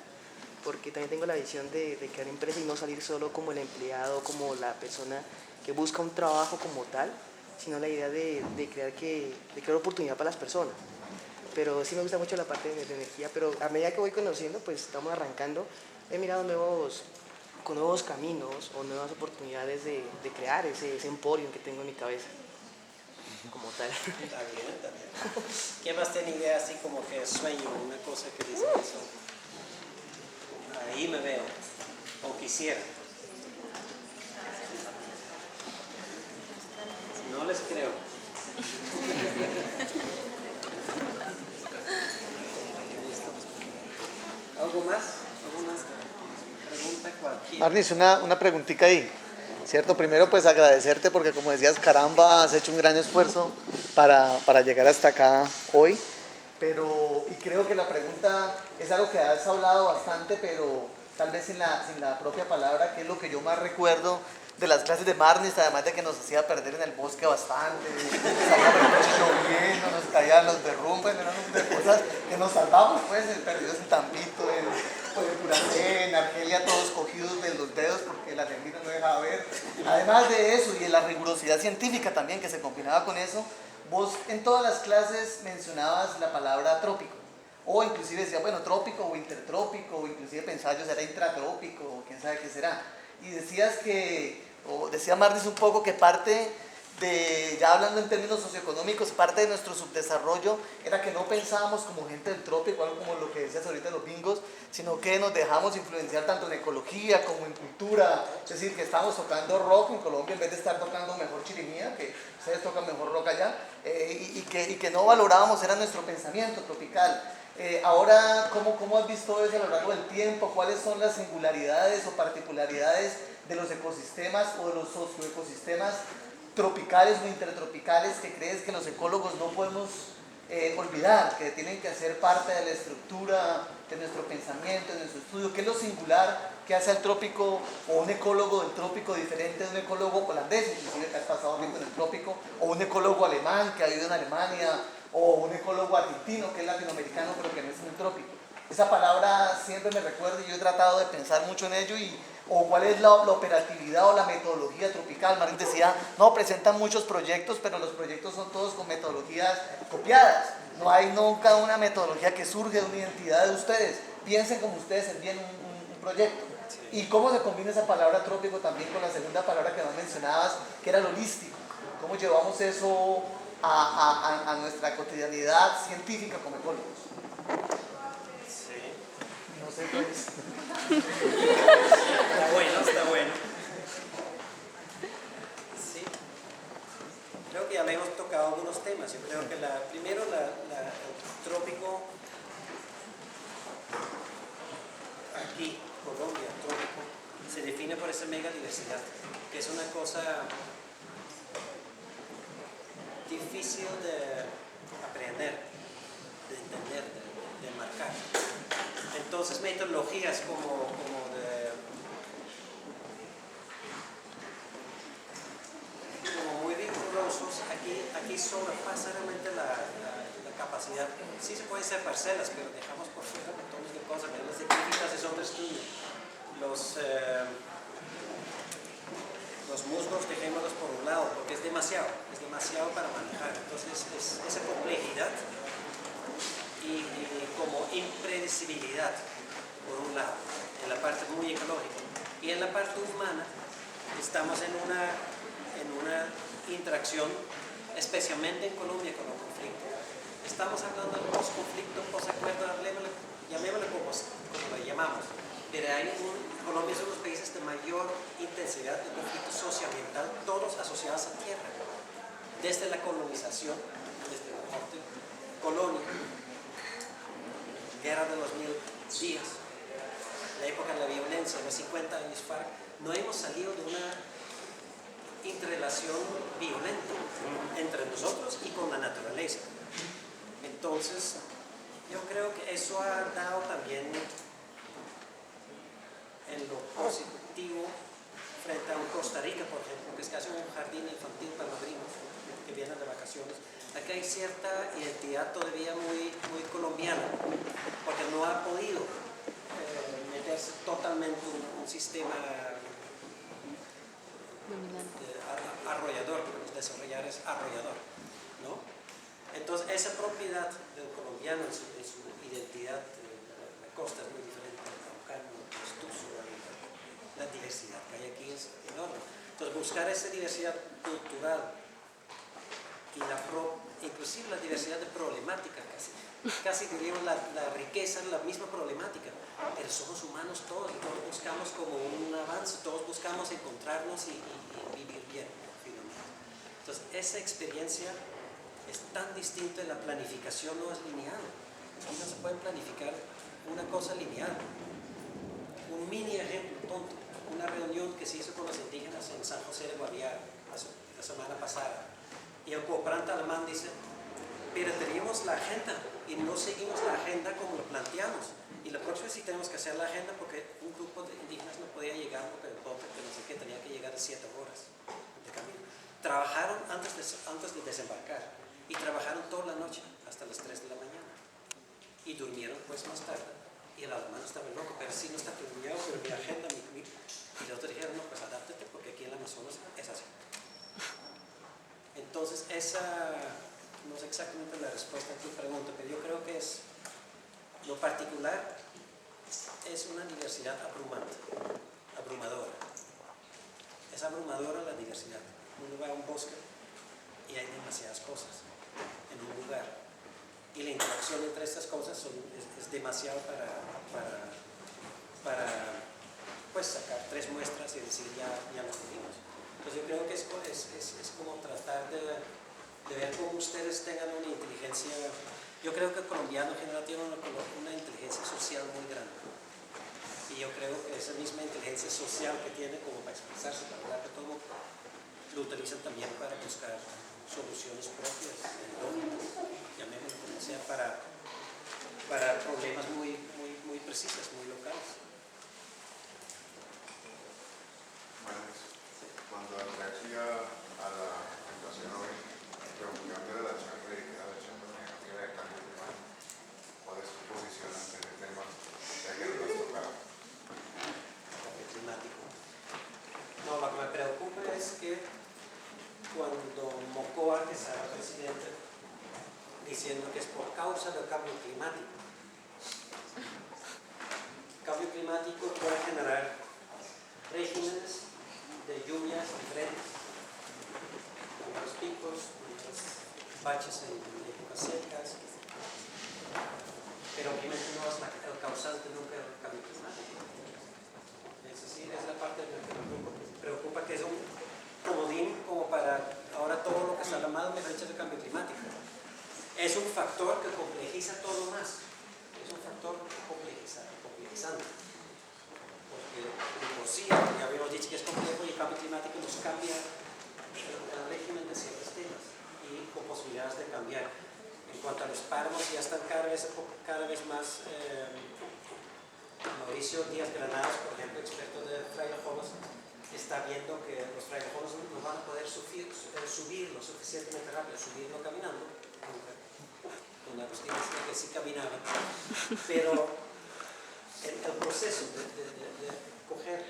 Speaker 11: porque también tengo la visión de crear empresa y no salir solo como el empleado, como la persona que busca un trabajo como tal, sino la idea de crear oportunidad para las personas. Pero sí me gusta mucho la parte de energía, pero a medida que voy conociendo, pues estamos arrancando, he mirado nuevos caminos o nuevas oportunidades de crear ese emporio que tengo en mi cabeza, como tal.
Speaker 1: Está bien, está bien. ¿Quién más tiene idea así como que sueño, una cosa que dice eso? Ahí me veo, o quisiera. No les creo. ¿Algo más? ¿Alguna pregunta cualquiera?
Speaker 6: Marnis, una preguntita ahí, ¿cierto? Primero, pues agradecerte porque, como decías, caramba, has hecho un gran esfuerzo para llegar hasta acá hoy. Y creo que la pregunta es algo que has hablado bastante, pero tal vez sin la propia palabra, que es lo que yo más recuerdo de las clases de Marnis, además de que nos hacía perder en el bosque bastante, salíamos lloviendo, nos caían los derrumbes, eran de cosas que nos salvamos, pues, perdidos en Tampito, en Puracé, en Argelia, todos cogidos de los dedos porque la neblina no dejaba ver. Además de eso, y de la rigurosidad científica también que se combinaba con eso, vos en todas las clases mencionabas la palabra trópico, o inclusive decías, bueno, trópico o intertrópico, o inclusive pensaba yo será intratrópico, o quién sabe qué será. Y decías decía Marnis un poco que parte de, ya hablando en términos socioeconómicos, parte de nuestro subdesarrollo era que no pensábamos como gente del trópico, algo como lo que decías ahorita los bingos, sino que nos dejamos influenciar tanto en ecología como en cultura, es decir, que estamos tocando rock en Colombia en vez de estar tocando mejor chirimía, que ustedes tocan mejor rock allá, y que no valorábamos, era nuestro pensamiento tropical. Ahora, ¿cómo has visto eso a lo largo del tiempo? ¿Cuáles son las singularidades o particularidades de los ecosistemas o de los socioecosistemas tropicales o intertropicales que crees que los ecólogos no podemos olvidar, que tienen que hacer parte de la estructura de nuestro pensamiento, de nuestro estudio? ¿Qué es lo singular que hace al trópico o un ecólogo del trópico diferente de un ecólogo holandés, inclusive que has pasado tiempo en el trópico, o un ecólogo alemán que ha vivido en Alemania, o un ecólogo argentino que es latinoamericano pero que no es en el trópico? Esa palabra siempre me recuerda y yo he tratado de pensar mucho en ello, o cuál es la operatividad o la metodología tropical. Martín decía, no, presentan muchos proyectos, pero los proyectos son todos con metodologías copiadas. No hay nunca una metodología que surge de una identidad de ustedes. Piensen como ustedes envían un proyecto. Y cómo se combina esa palabra trópico también con la segunda palabra que mencionabas, que era lo holístico. Cómo llevamos eso a nuestra cotidianidad científica como ecólogos.
Speaker 1: Sí.
Speaker 11: No sé qué es.
Speaker 1: Está bueno, está bueno. Sí. Creo que ya le hemos tocado algunos temas. Yo creo que primero el trópico, aquí, Colombia, el trópico, se define por esa megadiversidad, que es una cosa difícil de aprender, de entender, de marcar. Entonces, metodologías como muy rigurosos, aquí sobrepasa realmente la capacidad. Sí se pueden ser parcelas, pero dejamos por fuera montones de cosas. Las científicas es otro estudio. Los musgos dejémoslos por un lado, porque es demasiado para manejar. Entonces, esa complejidad y como impredecibilidad, por un lado, en la parte muy ecológica. Y en la parte humana, estamos en una interacción, especialmente en Colombia, con los conflictos. Estamos hablando de post-conflicto, post-acuerdo, llamémosle como lo llamamos. Pero Colombia es uno de los países de mayor intensidad de conflicto socioambiental, todos asociados a tierra. Desde la colonización, desde el norte, colonia, guerra de los 1000 días, la época de la violencia, los 50 años FARC, no hemos salido de una interrelación violenta entre nosotros y con la naturaleza. Entonces, yo creo que eso ha dado también en lo positivo frente a un Costa Rica, por ejemplo, que es casi un jardín infantil para madrinos que vienen de vacaciones. Aquí hay cierta identidad todavía muy colombiana, porque no ha podido meterse totalmente un sistema arrollador, porque desarrollar es arrollador, ¿no? Entonces, esa propiedad del colombiano en su identidad, la costa es muy diferente del caucano, del pastuso, la diversidad que hay aquí es enorme. Entonces, buscar esa diversidad cultural y inclusive la diversidad de problemática, casi diríamos la riqueza de la misma problemática, pero somos humanos todos y todos buscamos como un avance, todos buscamos encontrarnos y vivir bien, finalmente. Entonces, esa experiencia es tan distinta, la planificación no es lineal. Aquí no se puede planificar una cosa lineal. Un mini ejemplo tonto, una reunión que se hizo con los indígenas en San José de Guaviare la semana pasada, y el cooperante alemán dice, pero teníamos la agenda y no seguimos la agenda como lo planteamos, y la próxima sí tenemos que hacer la agenda porque un grupo de indígenas no podía llegar porque el bote que no sé qué tenía que llegar a 7 horas de camino. Trabajaron antes de desembarcar y trabajaron toda la noche hasta las 3 de la mañana y durmieron pues más tarde, y el alemán estaba loco, pero sí no está planeado, pero mi agenda, y los otros dijeron, no, pues adáptate porque aquí en el Amazonas es así. Entonces, esa no es exactamente la respuesta a tu pregunta, pero yo creo que es lo particular, es una diversidad abrumadora. Es abrumadora la diversidad. Uno va a un bosque y hay demasiadas cosas en un lugar, y la interacción entre estas cosas es demasiado para pues sacar 3 muestras y decir ya lo tuvimos. Entonces yo creo que es como tratar de ver cómo ustedes tengan una inteligencia. Yo creo que el colombiano en general tiene una inteligencia social muy grande, y yo creo que esa misma inteligencia social que tiene como para expresarse, la verdad que todo lo utilizan también para buscar soluciones propias, llamémoslo como sea, para problemas muy precisos, muy locales.
Speaker 2: Bueno, cuando hacía a la presentación hoy, reunión de la charla y queda la charla negativa de cambio climático, ¿cuál es tu posición ante el tema? Ya que no has tocado.
Speaker 1: Cambio climático. No, lo que me preocupa es que cuando Mocoa, que será presidente, diciendo que es por causa del cambio climático. El cambio climático puede generar regímenes de lluvias diferentes, muchos picos, muchos baches en épocas secas, pero obviamente no es el causante nunca del cambio climático. Es decir, es la parte que me preocupa, que es un comodín como para ahora todo lo que está a la mano me rechaza el cambio climático. Es un factor que complejiza todo más, es un factor complejizante. Porque por sí, ya habíamos dicho que es complejo, y el cambio climático nos cambia el régimen de ciertos temas y con posibilidades de cambiar. En cuanto a los páramos, ya están cada vez más. Mauricio Díaz Granados, por ejemplo, experto de frailejones, está viendo que los frailejones no van a poder subir lo suficientemente rápido, subirlo caminando. Con Agustín decía que sí caminaban, pero el proceso de coger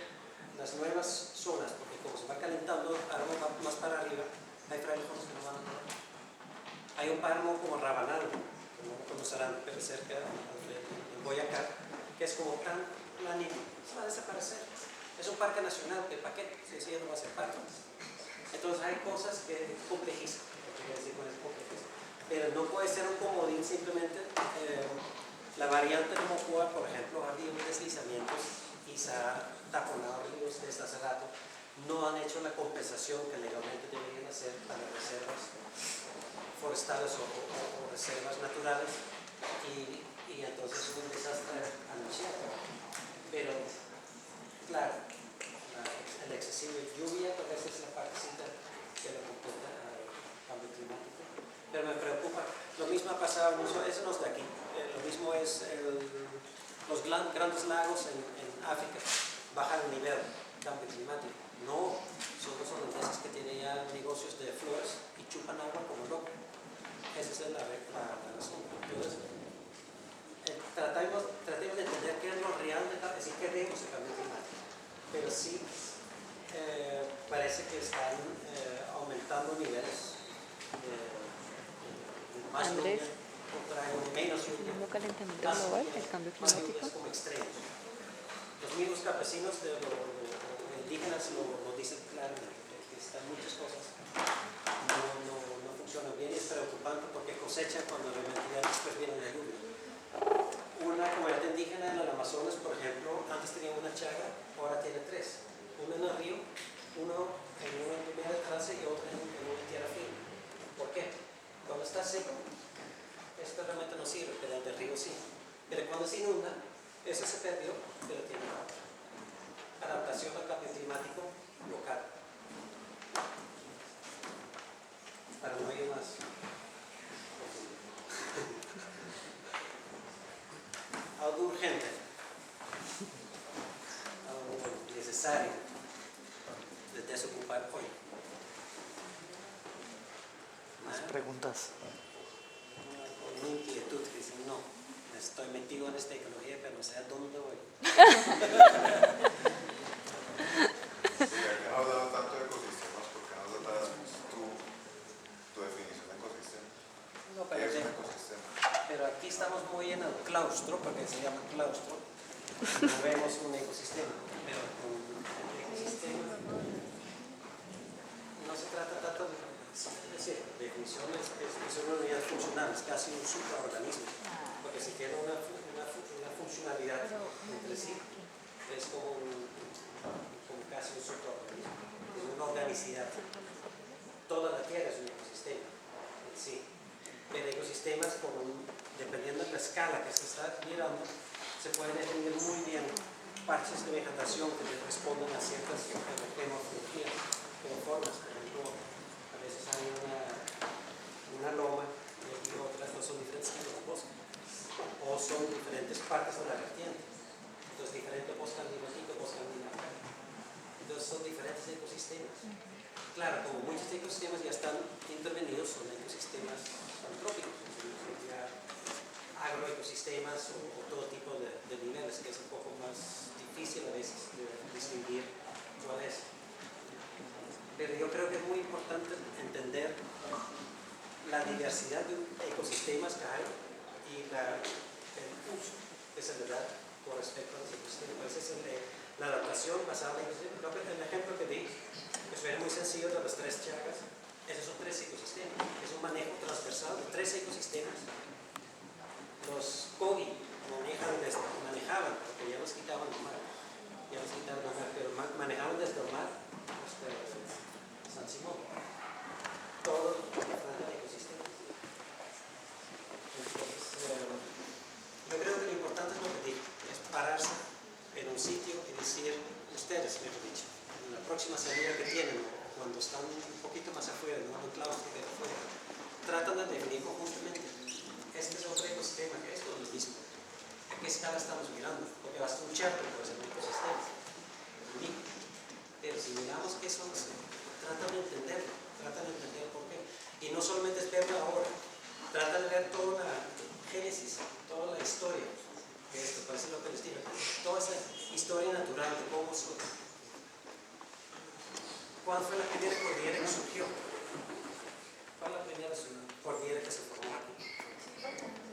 Speaker 1: las nuevas zonas, porque como se va calentando, algo va más para arriba, hay frailejones que no van a poder. Hay un páramo como Rabanal, que no conocerán, pero cerca de Boyacá, que es como tan planito, se va a desaparecer. Es un parque nacional, ¿de para qué? Si eso ya no va a ser parque. Entonces hay cosas que complejizan, pero no puede ser un comodín simplemente. La variante de Mocoa, por ejemplo, ha habido deslizamientos y se ha taponado ríos desde hace rato, no han hecho la compensación que legalmente deberían hacer para reservas forestales o reservas naturales, y entonces es un desastre anunciado. Pero, claro, el excesivo de lluvia, pues esa es la partecita que lo complica al cambio climático. Pero me preocupa, lo mismo ha pasado, eso no es de aquí, lo mismo es los grandes lagos en África, bajan el nivel, cambio climático. No, son los holandeses que tienen ya negocios de flores y chupan agua como loco. Esa es la razón. Entonces, tratemos de entender qué es lo real, es decir, queremos el cambio climático. Pero sí, parece que están aumentando niveles más
Speaker 9: Andrés,
Speaker 1: lluvia, menos lluvia,
Speaker 9: ¿el calentamiento global, el cambio
Speaker 1: más
Speaker 9: climático?
Speaker 1: lluvias como extremos. Los mismos campesinos indígenas lo dicen claramente, que están muchas cosas no funcionan bien, y es preocupante porque cosechan cuando realmente ya después viene la lluvia. Una comunidad indígena en el Amazonas, por ejemplo, antes tenía una chaga, ahora tiene tres. Uno en el río, uno en una primera clase y otro en una tierra firme. ¿Por qué? Cuando está seco, esto realmente no sirve, pero el del río sí. Pero cuando se inunda, eso se perdió, pero tiene otra. Adaptación al cambio climático local. Para no ir más. Algo urgente, algo necesario de desocupar hoy.
Speaker 6: Más preguntas.
Speaker 1: Una inquietud que dice, no, estoy metido en esta ecología, pero no sé a dónde voy.
Speaker 2: Ha hablado tanto de ecosistemas, porque no das tu definición de ecosistema.
Speaker 1: No,
Speaker 2: ¿Qué es un ecosistema?
Speaker 1: pero aquí estamos muy en el claustro, porque se llama claustro. No vemos un ecosistema, pero un ecosistema no se trata tanto de decir, definición es una unidad funcional, es casi un supraorganismo, porque si tiene una funcionalidad entre sí, es como casi un supraorganismo, es una organicidad. Toda la Tierra es un ecosistema en sí, pero ecosistemas, dependiendo de la escala que se está mirando, se pueden definir muy bien parches de vegetación que responden a ciertas morfologías, formas. Por ejemplo, a veces hay una loma y otras no son diferentes tipos de bosque, o son diferentes partes de la vertiente. Entonces, diferente bosque andino, bosque andino. Entonces, son diferentes ecosistemas. Claro, como muchos ecosistemas ya están intervenidos, son ecosistemas antrópicos, ya agroecosistemas o todo tipo de niveles, que es un poco más difícil a veces de distinguir cuál es. Pero yo creo que es muy importante entender la diversidad de ecosistemas que hay y el uso que se le da con respecto a los ecosistemas. Esa es la adaptación basada en ecosistemas. El ejemplo que di es muy sencillo de las tres chagas. Esos son tres ecosistemas. Es un manejo transversal de tres ecosistemas. Los Kogi manejaban, porque ya los quitaban del mar, pero manejaban desde el mar hasta San Simón. Todo la franja de ecosistemas. Entonces, yo creo que lo importante es lo que digo, es pararse en un sitio y decir, ustedes, mejor dicho, en la próxima salida que tienen, o cuando están un poquito más afuera, no en un claustro que afuera, tratan de definir conjuntamente. Este es otro ecosistema, que es todo lo mismo. ¿A qué escala estamos mirando? Porque basta un charco, puede ser un ecosistema. Pero si miramos qué son, tratan de entenderlo, tratan de entender por qué. Y no solamente es verlo ahora, tratan de ver toda la génesis, toda la historia. Que esto parece lo que les digo, toda esa historia natural de cómo son. ¿Cuál fue la primera cordillera que surgió? ¿Cuál es la primera cordillera que se formó aquí?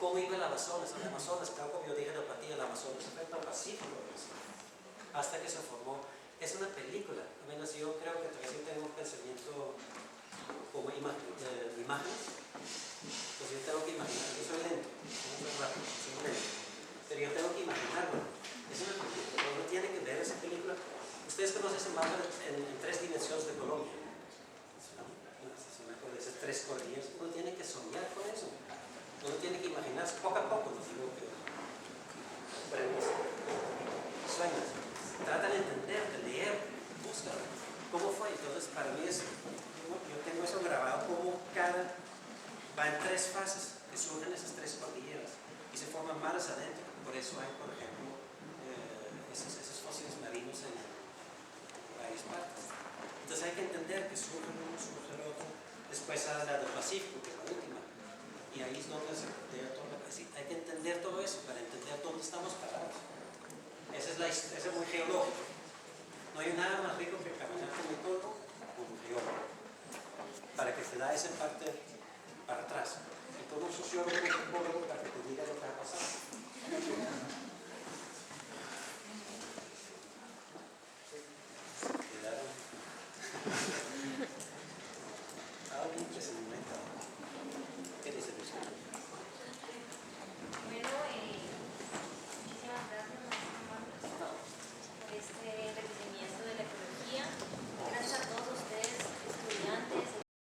Speaker 1: ¿Cómo iba el Amazonas? El Amazonas, tal como yo dije en la partida, el Amazonas se fue para el Pacífico, hasta que se formó. Es una película, al menos yo creo que todavía tengo un pensamiento como de imágenes. Pues yo tengo que imaginar, yo soy lento, no soy rápido, soy lento, pero yo tengo que imaginarlo. Es una película, uno tiene que ver avance, poco a poco, no digo que sueños. Trata de entender, de leer, busca cómo fue. Entonces, para mí yo tengo eso grabado como va en 3 fases que surgen esas 3 cordilleras y se forman mares adentro. Por eso hay, por ejemplo, esos fósiles marinos en varias partes. Entonces hay que entender que surge uno, surge el otro. Después sale la del Pacífico, que es la última. Y ahí es donde se plantea todo. Hay que entender todo eso para entender dónde estamos parados. Ese es muy geológico. No hay nada más rico que caminar con el todo como un geólogo. Para que se da esa parte